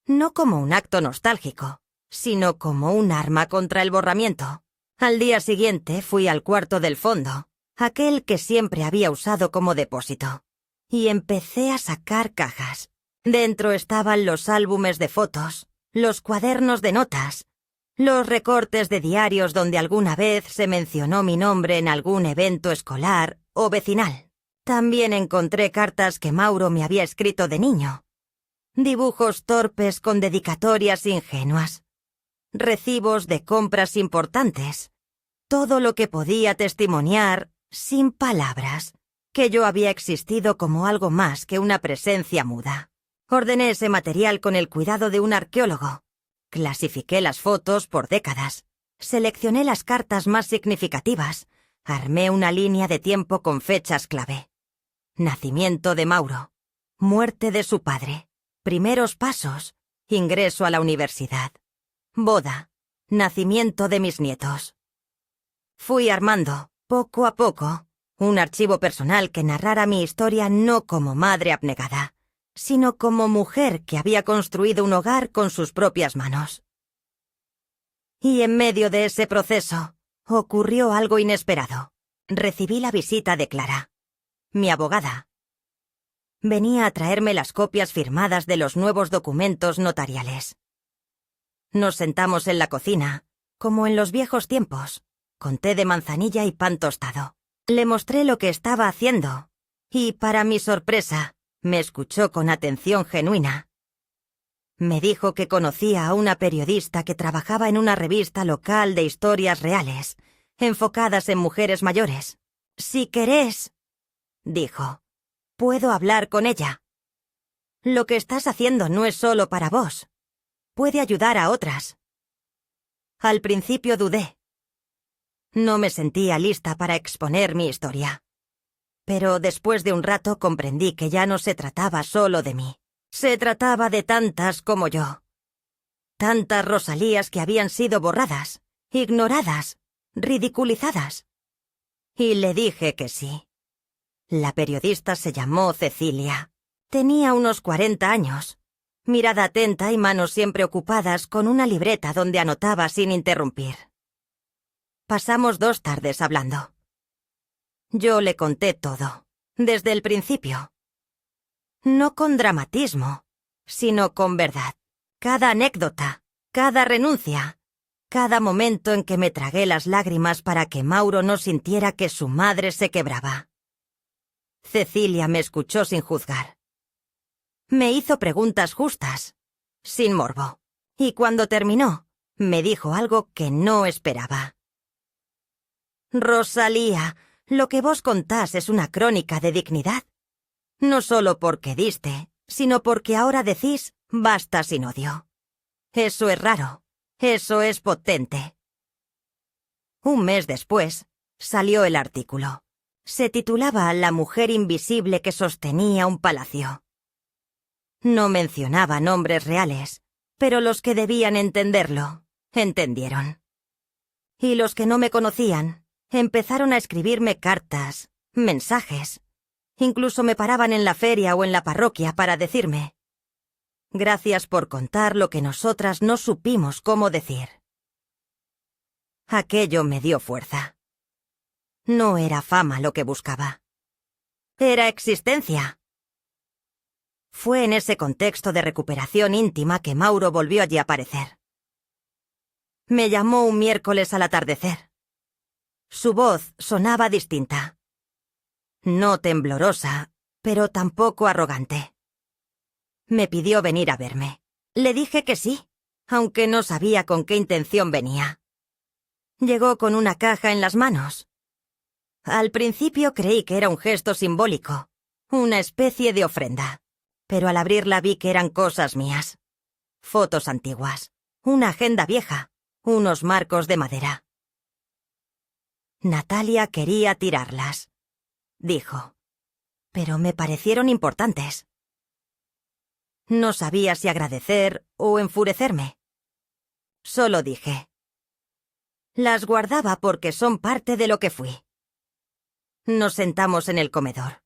No como un acto nostálgico, sino como un arma contra el borramiento. Al día siguiente fui al cuarto del fondo, aquel que siempre había usado como depósito, y empecé a sacar cajas. Dentro estaban los álbumes de fotos, los cuadernos de notas, los recortes de diarios donde alguna vez se mencionó mi nombre en algún evento escolar o vecinal. También encontré cartas que Mauro me había escrito de niño, dibujos torpes con dedicatorias ingenuas, recibos de compras importantes, todo lo que podía testimoniar, sin palabras, que yo había existido como algo más que una presencia muda. Ordené ese material con el cuidado de un arqueólogo. Clasifiqué las fotos por décadas. Seleccioné las cartas más significativas. Armé una línea de tiempo con fechas clave. Nacimiento de Mauro. Muerte de su padre. Primeros pasos. Ingreso a la universidad. Boda. Nacimiento de mis nietos. Fui armando, poco a poco, un archivo personal que narrara mi historia no como madre abnegada, sino como mujer que había construido un hogar con sus propias manos. Y en medio de ese proceso, ocurrió algo inesperado. Recibí la visita de Clara, mi abogada. Venía a traerme las copias firmadas de los nuevos documentos notariales. Nos sentamos en la cocina, como en los viejos tiempos, con té de manzanilla y pan tostado. Le mostré lo que estaba haciendo, Y, para mi sorpresa, me escuchó con atención genuina. Me dijo que conocía a una periodista que trabajaba en una revista local de historias reales, enfocadas en mujeres mayores. «Si querés», dijo, «puedo hablar con ella. Lo que estás haciendo no es solo para vos. Puede ayudar a otras». Al principio dudé. No me sentía lista para exponer mi historia. Pero después de un rato comprendí que ya no se trataba solo de mí. Se trataba de tantas como yo. Tantas Rosalías que habían sido borradas, ignoradas, ridiculizadas. Y le dije que sí. La periodista se llamó Cecilia. Tenía unos 40 años. Mirada atenta y manos siempre ocupadas con una libreta donde anotaba sin interrumpir. Pasamos 2 tardes hablando. Yo le conté todo, desde el principio. No con dramatismo, sino con verdad. Cada anécdota, cada renuncia, cada momento en que me tragué las lágrimas para que Mauro no sintiera que su madre se quebraba. Cecilia me escuchó sin juzgar. Me hizo preguntas justas, sin morbo, y cuando terminó, me dijo algo que no esperaba. «Rosalía, lo que vos contás es una crónica de dignidad. No solo porque diste, sino porque ahora decís basta sin odio. Eso es raro, eso es potente». Un mes después, salió el artículo. Se titulaba «La mujer invisible que sostenía un palacio». No mencionaba nombres reales, pero los que debían entenderlo, entendieron. Y los que no me conocían, empezaron a escribirme cartas, mensajes. Incluso me paraban en la feria o en la parroquia para decirme: «Gracias por contar lo que nosotras no supimos cómo decir». Aquello me dio fuerza. No era fama lo que buscaba. Era existencia. Fue en ese contexto de recuperación íntima que Mauro volvió allí a aparecer. Me llamó un miércoles al atardecer. Su voz sonaba distinta. No temblorosa, pero tampoco arrogante. Me pidió venir a verme. Le dije que sí, aunque no sabía con qué intención venía. Llegó con una caja en las manos. Al principio creí que era un gesto simbólico, una especie de ofrenda. Pero al abrirla vi que eran cosas mías. Fotos antiguas, una agenda vieja, unos marcos de madera. «Natalia quería tirarlas», dijo, «pero me parecieron importantes». No sabía si agradecer o enfurecerme. Solo dije: «Las guardaba porque son parte de lo que fui». Nos sentamos en el comedor.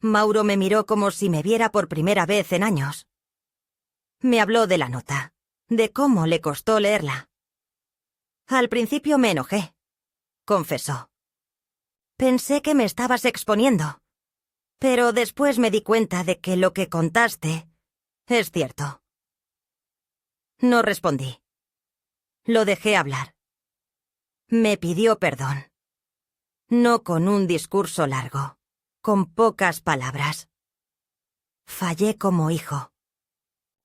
Mauro me miró como si me viera por primera vez en años. Me habló de la nota, de cómo le costó leerla. «Al principio me enojé», confesó. «Pensé que me estabas exponiendo, pero después me di cuenta de que lo que contaste es cierto». No respondí. Lo dejé hablar. Me pidió perdón. No con un discurso largo, con pocas palabras. Fallé como hijo.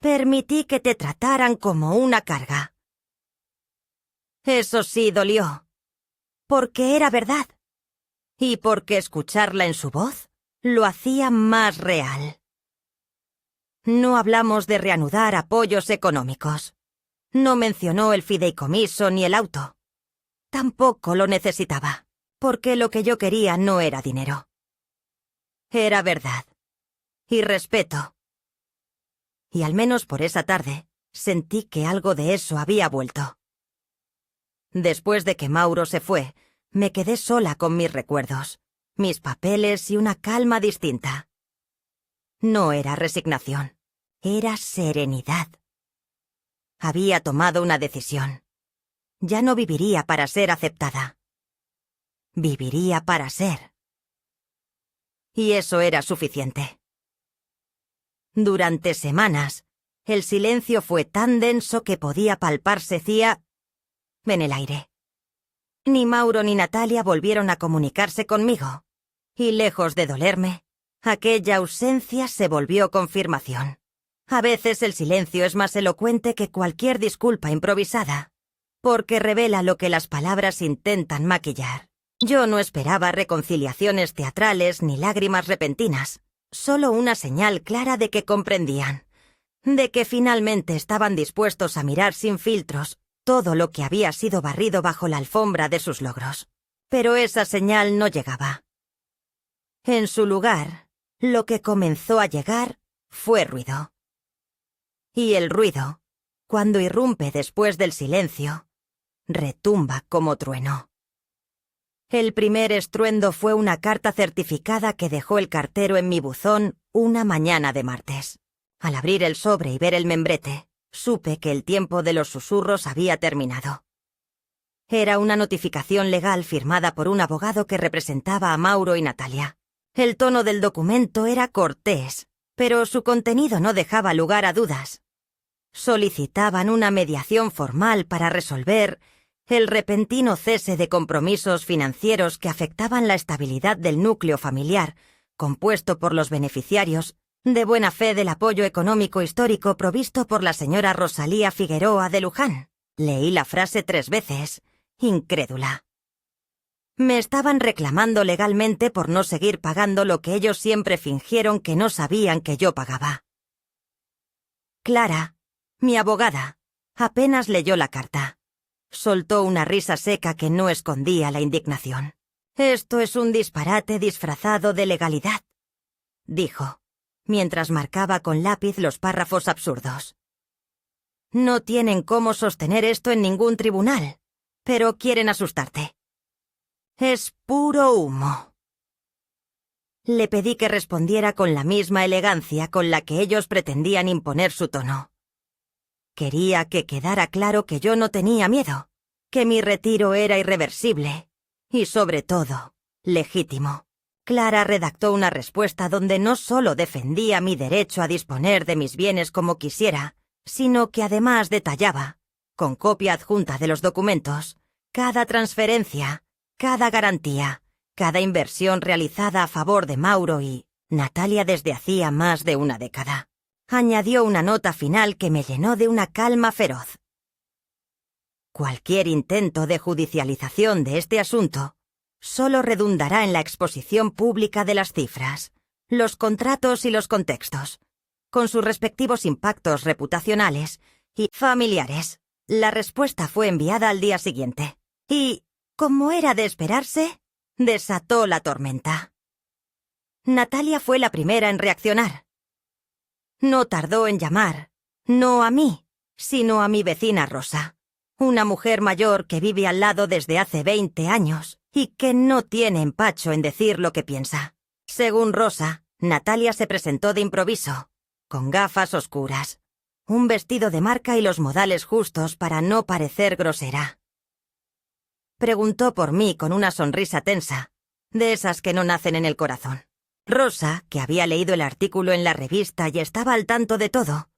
Permití que te trataran como una carga. Eso sí dolió, porque era verdad, y porque escucharla en su voz lo hacía más real. No hablamos de reanudar apoyos económicos. No mencionó el fideicomiso ni el auto. Tampoco lo necesitaba, porque lo que yo quería no era dinero. Era verdad. Y respeto. Y al menos por esa tarde, sentí que algo de eso había vuelto. Después de que Mauro se fue, me quedé sola con mis recuerdos, mis papeles y una calma distinta. No era resignación, era serenidad. Había tomado una decisión. Ya no viviría para ser aceptada. Viviría para ser. Y eso era suficiente. Durante semanas, el silencio fue tan denso que podía palparse Cía en el aire. Ni Mauro ni Natalia volvieron a comunicarse conmigo. Y lejos de dolerme, aquella ausencia se volvió confirmación. A veces el silencio es más elocuente que cualquier disculpa improvisada, porque revela lo que las palabras intentan maquillar. Yo no esperaba reconciliaciones teatrales ni lágrimas repentinas, solo una señal clara de que comprendían, de que finalmente estaban dispuestos a mirar sin filtros todo lo que había sido barrido bajo la alfombra de sus logros. Pero esa señal no llegaba. En su lugar, lo que comenzó a llegar fue ruido. Y el ruido, cuando irrumpe después del silencio, retumba como trueno. El primer estruendo fue una carta certificada que dejó el cartero en mi buzón una mañana de martes. Al abrir el sobre y ver el membrete, supe que el tiempo de los susurros había terminado. Era una notificación legal firmada por un abogado que representaba a Mauro y Natalia. El tono del documento era cortés, pero su contenido no dejaba lugar a dudas. Solicitaban una mediación formal para resolver el repentino cese de compromisos financieros que afectaban la estabilidad del núcleo familiar, compuesto por los beneficiarios de buena fe del apoyo económico histórico provisto por la señora Rosalía Figueroa de Luján. Leí la frase 3 veces, incrédula. Me estaban reclamando legalmente por no seguir pagando lo que ellos siempre fingieron que no sabían que yo pagaba. Clara, mi abogada, apenas leyó la carta. Soltó una risa seca que no escondía la indignación. «Esto es un disparate disfrazado de legalidad», dijo, mientras marcaba con lápiz los párrafos absurdos. «No tienen cómo sostener esto en ningún tribunal, pero quieren asustarte. Es puro humo». Le pedí que respondiera con la misma elegancia con la que ellos pretendían imponer su tono. Quería que quedara claro que yo no tenía miedo, que mi retiro era irreversible y, sobre todo, legítimo. Clara redactó una respuesta donde no solo defendía mi derecho a disponer de mis bienes como quisiera, sino que además detallaba, con copia adjunta de los documentos, cada transferencia, cada garantía, cada inversión realizada a favor de Mauro y Natalia desde hacía más de una década. Añadió una nota final que me llenó de una calma feroz. Cualquier intento de judicialización de este asunto solo redundará en la exposición pública de las cifras, los contratos y los contextos, con sus respectivos impactos reputacionales y familiares. La respuesta fue enviada al día siguiente y, como era de esperarse, desató la tormenta. Natalia fue la primera en reaccionar. No tardó en llamar, no a mí, sino a mi vecina Rosa, una mujer mayor que vive al lado desde hace 20 años y que no tiene empacho en decir lo que piensa. Según Rosa, Natalia se presentó de improviso, con gafas oscuras, un vestido de marca y los modales justos para no parecer grosera. Preguntó por mí con una sonrisa tensa, de esas que no nacen en el corazón. Rosa, que había leído el artículo en la revista y estaba al tanto de todo,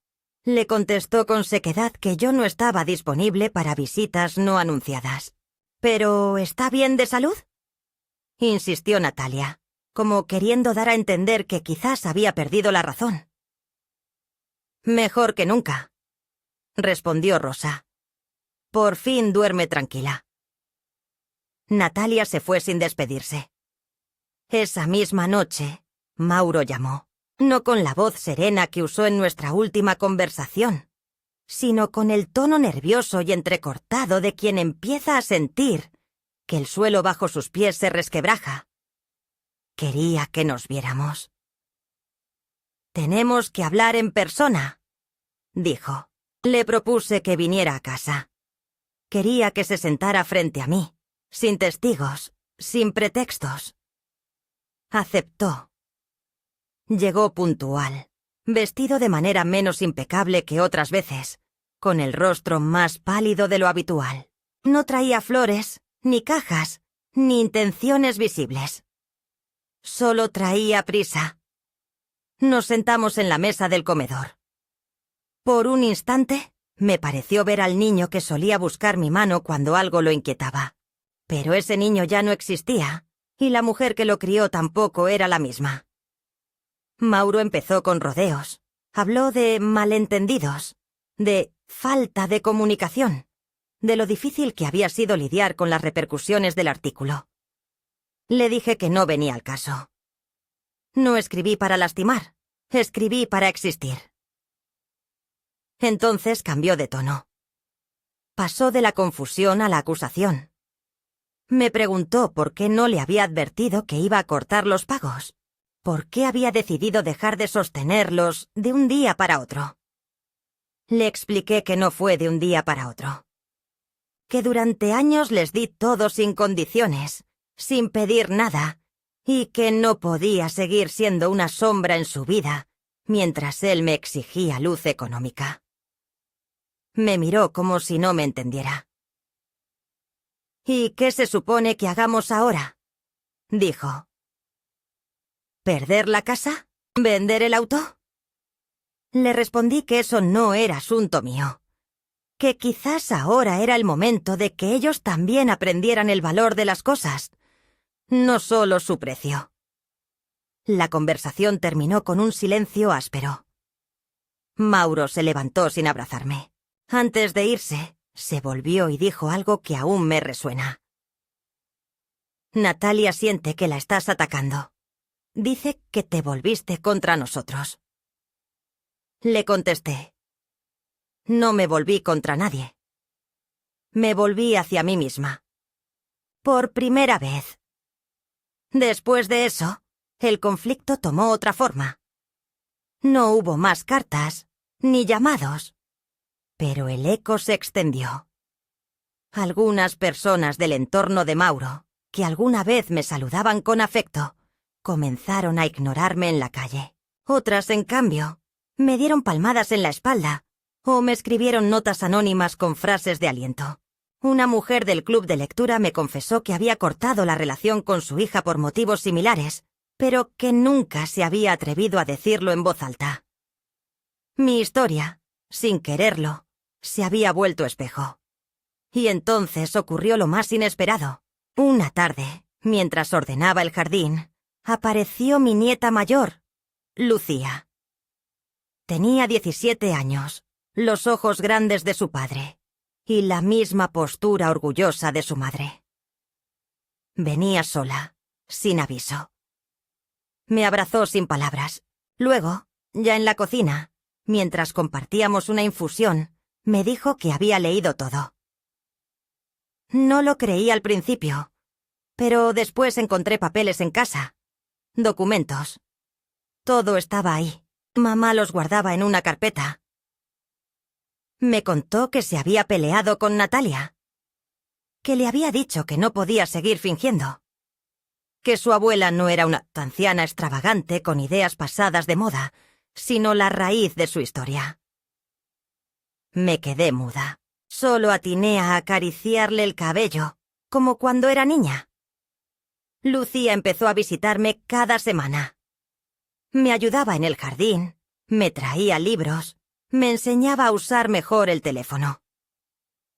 le contestó con sequedad que yo no estaba disponible para visitas no anunciadas. «¿Pero está bien de salud?», insistió Natalia, como queriendo dar a entender que quizás había perdido la razón. «Mejor que nunca», respondió Rosa. «Por fin duerme tranquila». Natalia se fue sin despedirse. Esa misma noche, Mauro llamó, no con la voz serena que usó en nuestra última conversación, sino con el tono nervioso y entrecortado de quien empieza a sentir que el suelo bajo sus pies se resquebraja. Quería que nos viéramos. «Tenemos que hablar en persona», dijo. Le propuse que viniera a casa. Quería que se sentara frente a mí, sin testigos, sin pretextos. Aceptó. Llegó puntual, vestido de manera menos impecable que otras veces, con el rostro más pálido de lo habitual. No traía flores, ni cajas, ni intenciones visibles. Solo traía prisa. Nos sentamos en la mesa del comedor. Por un instante, me pareció ver al niño que solía buscar mi mano cuando algo lo inquietaba. Pero ese niño ya no existía, y la mujer que lo crió tampoco era la misma. Mauro empezó con rodeos. Habló de malentendidos, de falta de comunicación, de lo difícil que había sido lidiar con las repercusiones del artículo. Le dije que no venía al caso. No escribí para lastimar, escribí para existir. Entonces cambió de tono. Pasó de la confusión a la acusación. Me preguntó por qué no le había advertido que iba a cortar los pagos. ¿Por qué había decidido dejar de sostenerlos de un día para otro? Le expliqué que no fue de un día para otro. Que durante años les di todo sin condiciones, sin pedir nada, y que no podía seguir siendo una sombra en su vida mientras él me exigía luz económica. Me miró como si no me entendiera. ¿Y qué se supone que hagamos ahora?, dijo. ¿Perder la casa? ¿Vender el auto? Le respondí que eso no era asunto mío, que quizás ahora era el momento de que ellos también aprendieran el valor de las cosas, no solo su precio. La conversación terminó con un silencio áspero. Mauro se levantó sin abrazarme. Antes de irse, se volvió y dijo algo que aún me resuena. Natalia siente que la estás atacando. Dice que te volviste contra nosotros. Le contesté. No me volví contra nadie. Me volví hacia mí misma. Por primera vez. Después de eso, el conflicto tomó otra forma. No hubo más cartas, ni llamados. Pero el eco se extendió. Algunas personas del entorno de Mauro, que alguna vez me saludaban con afecto, comenzaron a ignorarme en la calle. Otras, en cambio, me dieron palmadas en la espalda o me escribieron notas anónimas con frases de aliento. Una mujer del club de lectura me confesó que había cortado la relación con su hija por motivos similares, pero que nunca se había atrevido a decirlo en voz alta. Mi historia, sin quererlo, se había vuelto espejo. Y entonces ocurrió lo más inesperado. Una tarde, mientras ordenaba el jardín, apareció mi nieta mayor, Lucía. Tenía 17 años, los ojos grandes de su padre y la misma postura orgullosa de su madre. Venía sola, sin aviso. Me abrazó sin palabras. Luego, ya en la cocina, mientras compartíamos una infusión, me dijo que había leído todo. No lo creí al principio, pero después encontré papeles en casa, documentos. Todo estaba ahí. Mamá los guardaba en una carpeta. Me contó que se había peleado con Natalia, que le había dicho que no podía seguir fingiendo, que su abuela no era una anciana extravagante con ideas pasadas de moda, sino la raíz de su historia. Me quedé muda. Solo atiné a acariciarle el cabello, como cuando era niña. Lucía empezó a visitarme cada semana. Me ayudaba en el jardín, me traía libros, me enseñaba a usar mejor el teléfono.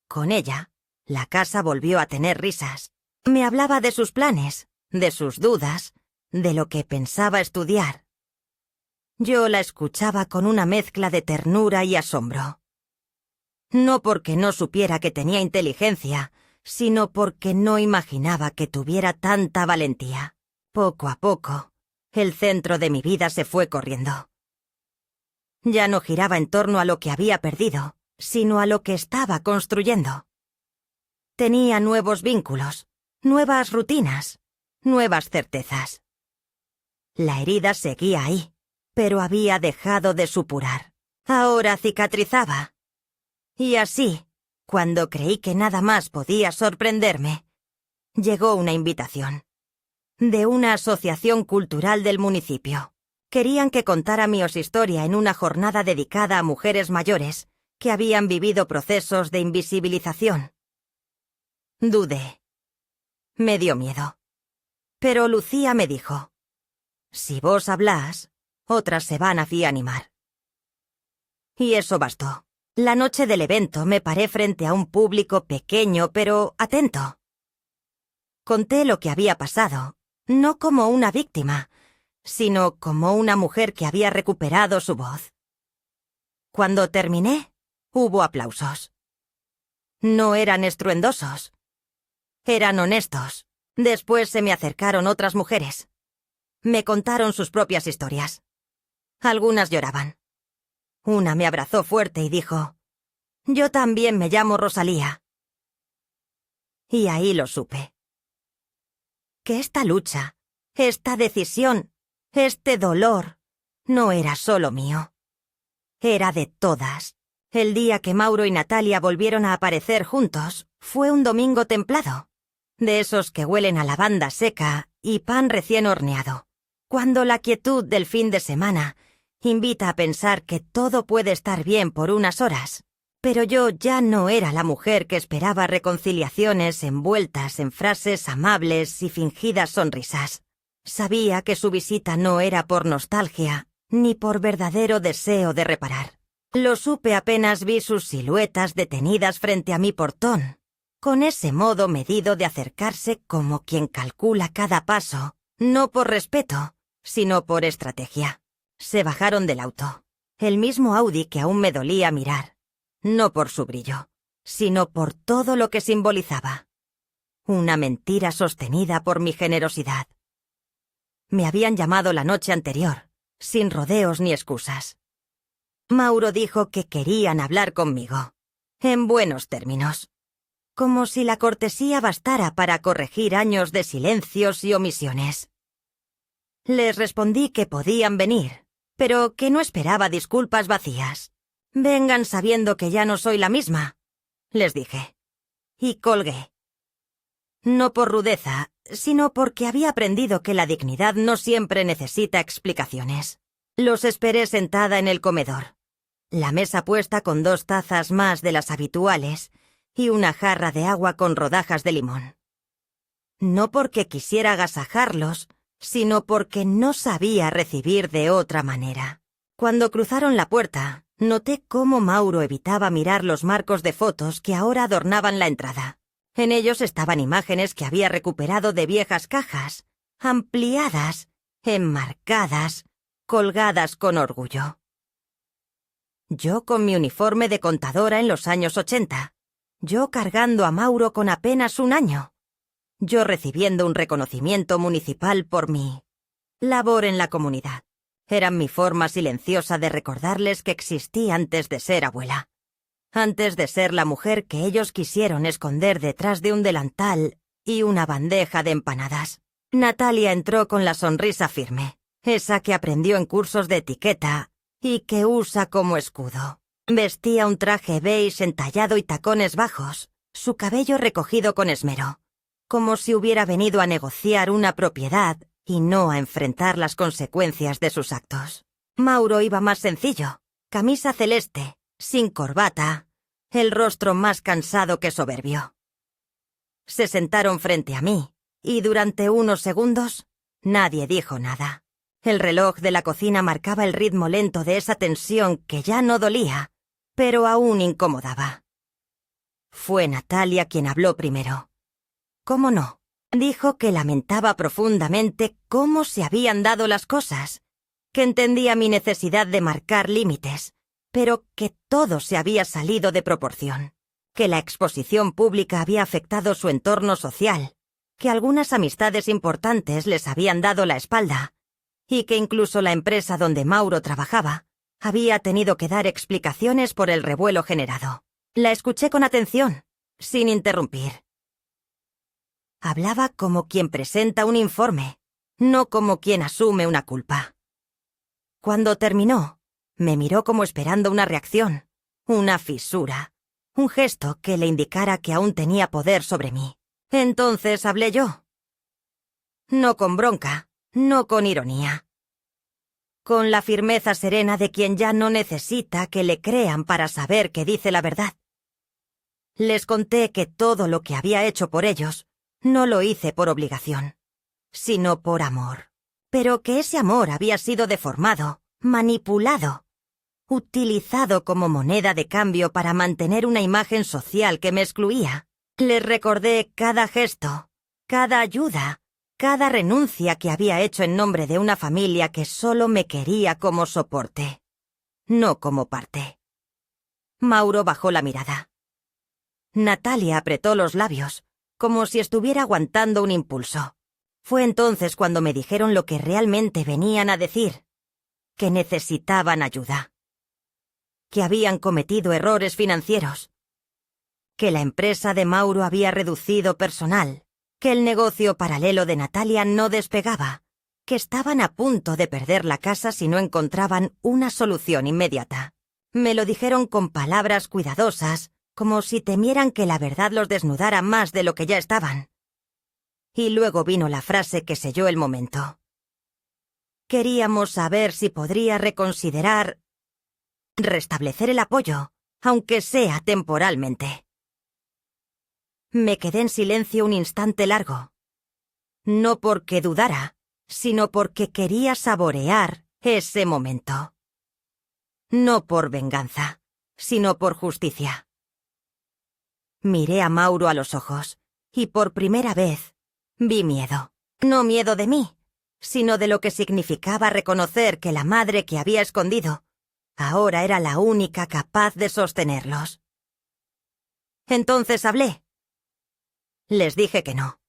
Con ella, la casa volvió a tener risas. Me hablaba de sus planes, de sus dudas, de lo que pensaba estudiar. Yo la escuchaba con una mezcla de ternura y asombro. No porque no supiera que tenía inteligencia, sino porque no imaginaba que tuviera tanta valentía. Poco a poco, el centro de mi vida se fue corriendo. Ya no giraba en torno a lo que había perdido, sino a lo que estaba construyendo. Tenía nuevos vínculos, nuevas rutinas, nuevas certezas. La herida seguía ahí, pero había dejado de supurar. Ahora cicatrizaba. Y así, cuando creí que nada más podía sorprenderme, llegó una invitación. De una asociación cultural del municipio. Querían que contara mi historia en una jornada dedicada a mujeres mayores que habían vivido procesos de invisibilización. Dudé. Me dio miedo. Pero Lucía me dijo: si vos hablás, otras se van a animar. Y eso bastó. La noche del evento me paré frente a un público pequeño pero atento. Conté lo que había pasado no como una víctima, sino como una mujer que había recuperado su voz. Cuando terminé, hubo aplausos. No eran estruendosos. Eran honestos. Después se me acercaron otras mujeres. Me contaron sus propias historias. Algunas lloraban. Una me abrazó fuerte y dijo: «Yo también me llamo Rosalía». Y ahí lo supe. Que esta lucha, esta decisión, este dolor, no era solo mío. Era de todas. El día que Mauro y Natalia volvieron a aparecer juntos fue un domingo templado, de esos que huelen a lavanda seca y pan recién horneado, cuando la quietud del fin de semana invita a pensar que todo puede estar bien por unas horas. Pero yo ya no era la mujer que esperaba reconciliaciones envueltas en frases amables y fingidas sonrisas. Sabía que su visita no era por nostalgia, ni por verdadero deseo de reparar. Lo supe apenas vi sus siluetas detenidas frente a mi portón, con ese modo medido de acercarse como quien calcula cada paso, no por respeto, sino por estrategia. Se bajaron del auto, el mismo Audi que aún me dolía mirar, no por su brillo, sino por todo lo que simbolizaba. Una mentira sostenida por mi generosidad. Me habían llamado la noche anterior, sin rodeos ni excusas. Mauro dijo que querían hablar conmigo, en buenos términos, como si la cortesía bastara para corregir años de silencios y omisiones. Les respondí que podían venir, pero que no esperaba disculpas vacías. «Vengan sabiendo que ya no soy la misma», les dije. Y colgué. No por rudeza, sino porque había aprendido que la dignidad no siempre necesita explicaciones. Los esperé sentada en el comedor, la mesa puesta con 2 tazas más de las habituales y una jarra de agua con rodajas de limón. No porque quisiera agasajarlos, sino porque no sabía recibir de otra manera. Cuando cruzaron la puerta, noté cómo Mauro evitaba mirar los marcos de fotos que ahora adornaban la entrada. En ellos estaban imágenes que había recuperado de viejas cajas, ampliadas, enmarcadas, colgadas con orgullo. Yo con mi uniforme de contadora en los años 80. Yo cargando a Mauro con apenas 1 año. Yo recibiendo un reconocimiento municipal por mi labor en la comunidad. Eran mi forma silenciosa de recordarles que existí antes de ser abuela. Antes de ser la mujer que ellos quisieron esconder detrás de un delantal y una bandeja de empanadas. Natalia entró con la sonrisa firme, esa que aprendió en cursos de etiqueta y que usa como escudo. Vestía un traje beige entallado y tacones bajos, su cabello recogido con esmero, como si hubiera venido a negociar una propiedad y no a enfrentar las consecuencias de sus actos. Mauro iba más sencillo, camisa celeste, sin corbata, el rostro más cansado que soberbio. Se sentaron frente a mí, y durante unos segundos nadie dijo nada. El reloj de la cocina marcaba el ritmo lento de esa tensión que ya no dolía, pero aún incomodaba. Fue Natalia quien habló primero. ¿Cómo no? Dijo que lamentaba profundamente cómo se habían dado las cosas, que entendía mi necesidad de marcar límites, pero que todo se había salido de proporción, que la exposición pública había afectado su entorno social, que algunas amistades importantes les habían dado la espalda, y que incluso la empresa donde Mauro trabajaba había tenido que dar explicaciones por el revuelo generado. La escuché con atención, sin interrumpir. Hablaba como quien presenta un informe, no como quien asume una culpa. Cuando terminó, me miró como esperando una reacción, una fisura, un gesto que le indicara que aún tenía poder sobre mí. Entonces hablé yo. No con bronca, no con ironía. Con la firmeza serena de quien ya no necesita que le crean para saber que dice la verdad. Les conté que todo lo que había hecho por ellos no lo hice por obligación, sino por amor, pero que ese amor había sido deformado, manipulado, utilizado como moneda de cambio para mantener una imagen social que me excluía. Les recordé cada gesto, cada ayuda, cada renuncia que había hecho en nombre de una familia que solo me quería como soporte, no como parte. Mauro bajó la mirada. Natalia apretó los labios, como si estuviera aguantando un impulso. Fue entonces cuando me dijeron lo que realmente venían a decir, que necesitaban ayuda, que habían cometido errores financieros, que la empresa de Mauro había reducido personal, que el negocio paralelo de Natalia no despegaba, que estaban a punto de perder la casa si no encontraban una solución inmediata. Me lo dijeron con palabras cuidadosas, como si temieran que la verdad los desnudara más de lo que ya estaban. Y luego vino la frase que selló el momento. Queríamos saber si podría restablecer el apoyo, aunque sea temporalmente. Me quedé en silencio un instante largo. No porque dudara, sino porque quería saborear ese momento. No por venganza, sino por justicia. Miré a Mauro a los ojos, y por primera vez vi miedo. No miedo de mí, sino de lo que significaba reconocer que la madre que había escondido ahora era la única capaz de sostenerlos. Entonces hablé. Les dije que no.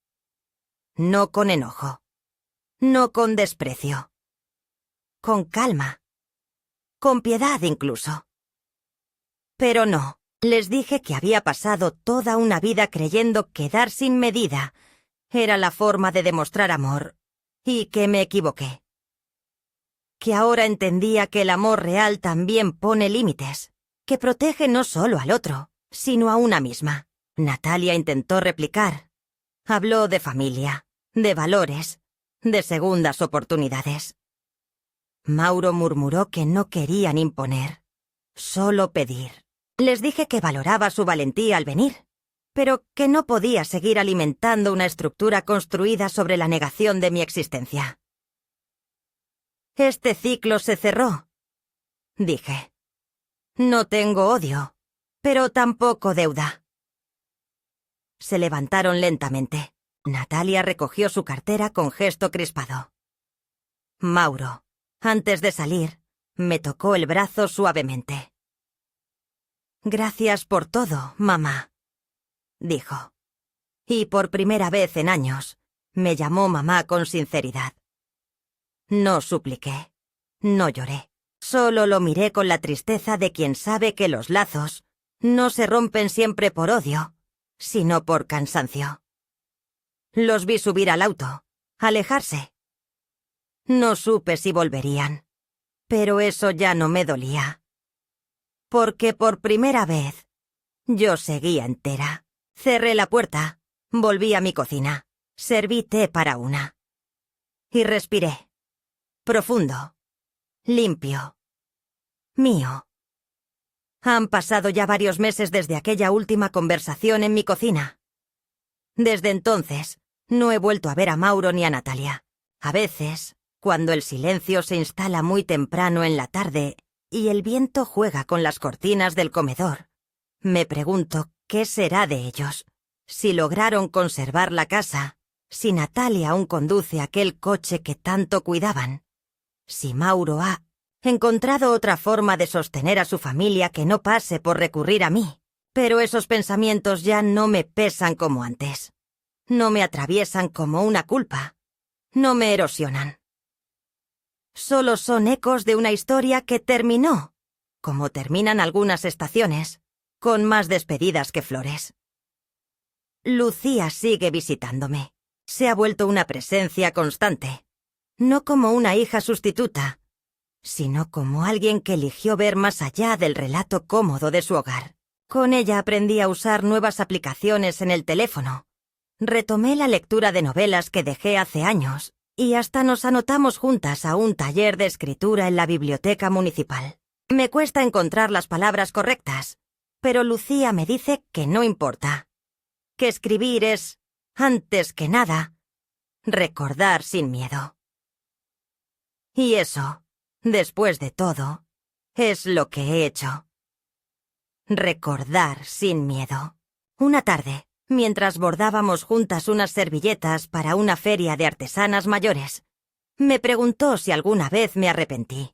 No con enojo. No con desprecio. Con calma. Con piedad incluso. Pero no, les dije que había pasado toda una vida creyendo que dar sin medida era la forma de demostrar amor, y que me equivoqué. Que ahora entendía que el amor real también pone límites, que protege no solo al otro, sino a una misma. Natalia intentó replicar. Habló de familia, de valores, de segundas oportunidades. Mauro murmuró que no querían imponer, solo pedir. Les dije que valoraba su valentía al venir, pero que no podía seguir alimentando una estructura construida sobre la negación de mi existencia. Este ciclo se cerró, dije. No tengo odio, pero tampoco deuda. Se levantaron lentamente. Natalia recogió su cartera con gesto crispado. Mauro, antes de salir, me tocó el brazo suavemente. Gracias por todo, mamá, dijo. Y por primera vez en años, me llamó mamá con sinceridad. No supliqué, no lloré. Solo lo miré con la tristeza de quien sabe que los lazos no se rompen siempre por odio, sino por cansancio. Los vi subir al auto, alejarse. No supe si volverían, pero eso ya no me dolía. Porque por primera vez, yo seguía entera. Cerré la puerta, volví a mi cocina, serví té para una. Y respiré. Profundo. Limpio. Mío. Han pasado ya varios meses desde aquella última conversación en mi cocina. Desde entonces, no he vuelto a ver a Mauro ni a Natalia. A veces, cuando el silencio se instala muy temprano en la tarde y el viento juega con las cortinas del comedor, me pregunto qué será de ellos, si lograron conservar la casa, si Natalia aún conduce aquel coche que tanto cuidaban, si Mauro ha encontrado otra forma de sostener a su familia que no pase por recurrir a mí. Pero esos pensamientos ya no me pesan como antes. No me atraviesan como una culpa. No me erosionan. Solo son ecos de una historia que terminó, como terminan algunas estaciones, con más despedidas que flores. Lucía sigue visitándome. Se ha vuelto una presencia constante. No como una hija sustituta, sino como alguien que eligió ver más allá del relato cómodo de su hogar. Con ella aprendí a usar nuevas aplicaciones en el teléfono. Retomé la lectura de novelas que dejé hace años y hasta nos anotamos juntas a un taller de escritura en la biblioteca municipal. Me cuesta encontrar las palabras correctas, pero Lucía me dice que no importa, que escribir es, antes que nada, recordar sin miedo. Y eso, después de todo, es lo que he hecho. Recordar sin miedo. Una tarde, mientras bordábamos juntas unas servilletas para una feria de artesanas mayores. Me preguntó si alguna vez me arrepentí.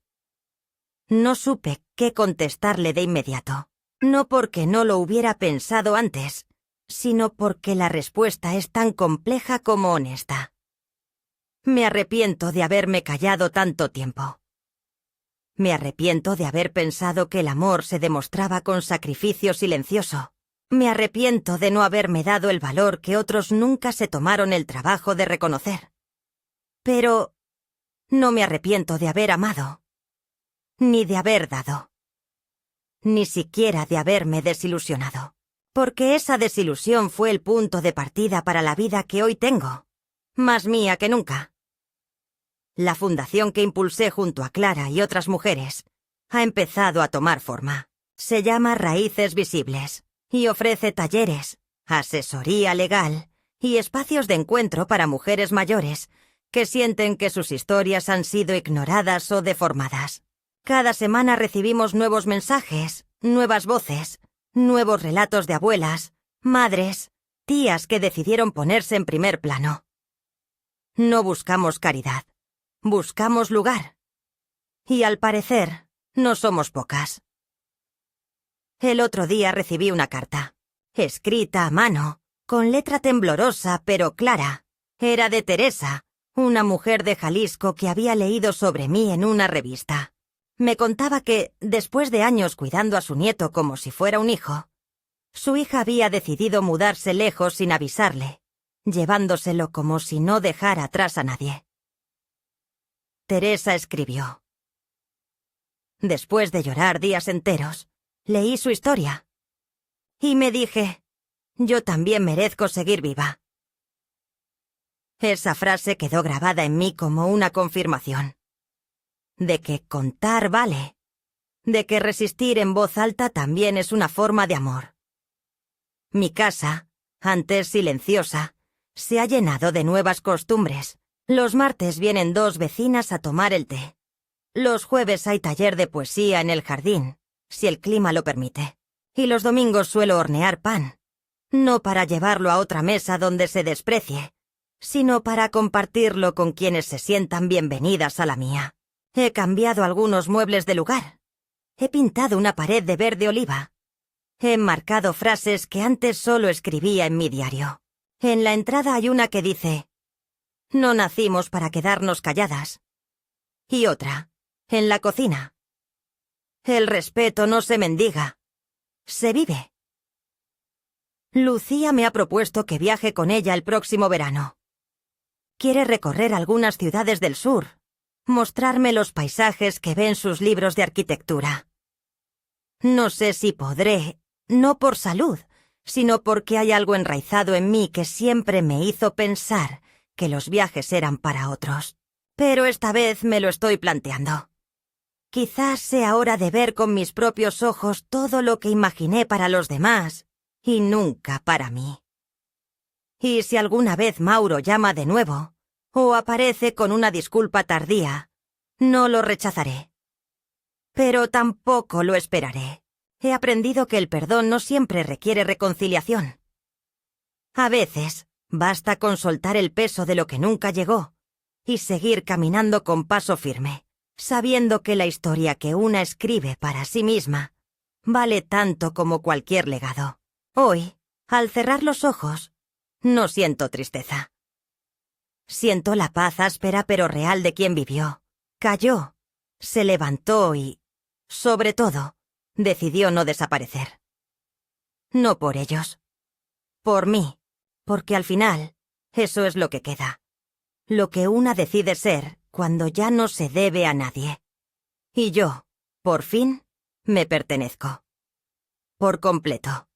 No supe qué contestarle de inmediato, no porque no lo hubiera pensado antes, sino porque la respuesta es tan compleja como honesta. Me arrepiento de haberme callado tanto tiempo. Me arrepiento de haber pensado que el amor se demostraba con sacrificio silencioso. Me arrepiento de no haberme dado el valor que otros nunca se tomaron el trabajo de reconocer. Pero no me arrepiento de haber amado, ni de haber dado, ni siquiera de haberme desilusionado, porque esa desilusión fue el punto de partida para la vida que hoy tengo, más mía que nunca. La fundación que impulsé junto a Clara y otras mujeres ha empezado a tomar forma. Se llama Raíces Visibles y ofrece talleres, asesoría legal y espacios de encuentro para mujeres mayores que sienten que sus historias han sido ignoradas o deformadas. Cada semana recibimos nuevos mensajes, nuevas voces, nuevos relatos de abuelas, madres, tías que decidieron ponerse en primer plano. No buscamos caridad. Buscamos lugar. Y al parecer, no somos pocas. El otro día recibí una carta, escrita a mano, con letra temblorosa pero clara. Era de Teresa, una mujer de Jalisco que había leído sobre mí en una revista. Me contaba que, después de años cuidando a su nieto como si fuera un hijo, su hija había decidido mudarse lejos sin avisarle, llevándoselo como si no dejara atrás a nadie. Teresa escribió. Después de llorar días enteros, leí su historia. Y me dije, yo también merezco seguir viva. Esa frase quedó grabada en mí como una confirmación. De que contar vale. De que resistir en voz alta también es una forma de amor. Mi casa, antes silenciosa, se ha llenado de nuevas costumbres. Los martes vienen 2 vecinas a tomar el té. Los jueves hay taller de poesía en el jardín, si el clima lo permite. Y los domingos suelo hornear pan. No para llevarlo a otra mesa donde se desprecie, sino para compartirlo con quienes se sientan bienvenidas a la mía. He cambiado algunos muebles de lugar. He pintado una pared de verde oliva. He enmarcado frases que antes solo escribía en mi diario. En la entrada hay una que dice: no nacimos para quedarnos calladas. Y otra, en la cocina: el respeto no se mendiga, se vive. Lucía me ha propuesto que viaje con ella el próximo verano. Quiere recorrer algunas ciudades del sur, mostrarme los paisajes que ve en sus libros de arquitectura. No sé si podré, no por salud, sino porque hay algo enraizado en mí que siempre me hizo pensar que los viajes eran para otros. Pero esta vez me lo estoy planteando. Quizás sea hora de ver con mis propios ojos todo lo que imaginé para los demás y nunca para mí. Y si alguna vez Mauro llama de nuevo, o aparece con una disculpa tardía, no lo rechazaré. Pero tampoco lo esperaré. He aprendido que el perdón no siempre requiere reconciliación. A veces basta con soltar el peso de lo que nunca llegó y seguir caminando con paso firme, sabiendo que la historia que una escribe para sí misma vale tanto como cualquier legado. Hoy, al cerrar los ojos, no siento tristeza. Siento la paz áspera pero real de quien vivió, cayó, se levantó y, sobre todo, decidió no desaparecer. No por ellos, por mí, porque al final, eso es lo que queda. Lo que una decide ser cuando ya no se debe a nadie. Y yo, por fin, me pertenezco. Por completo.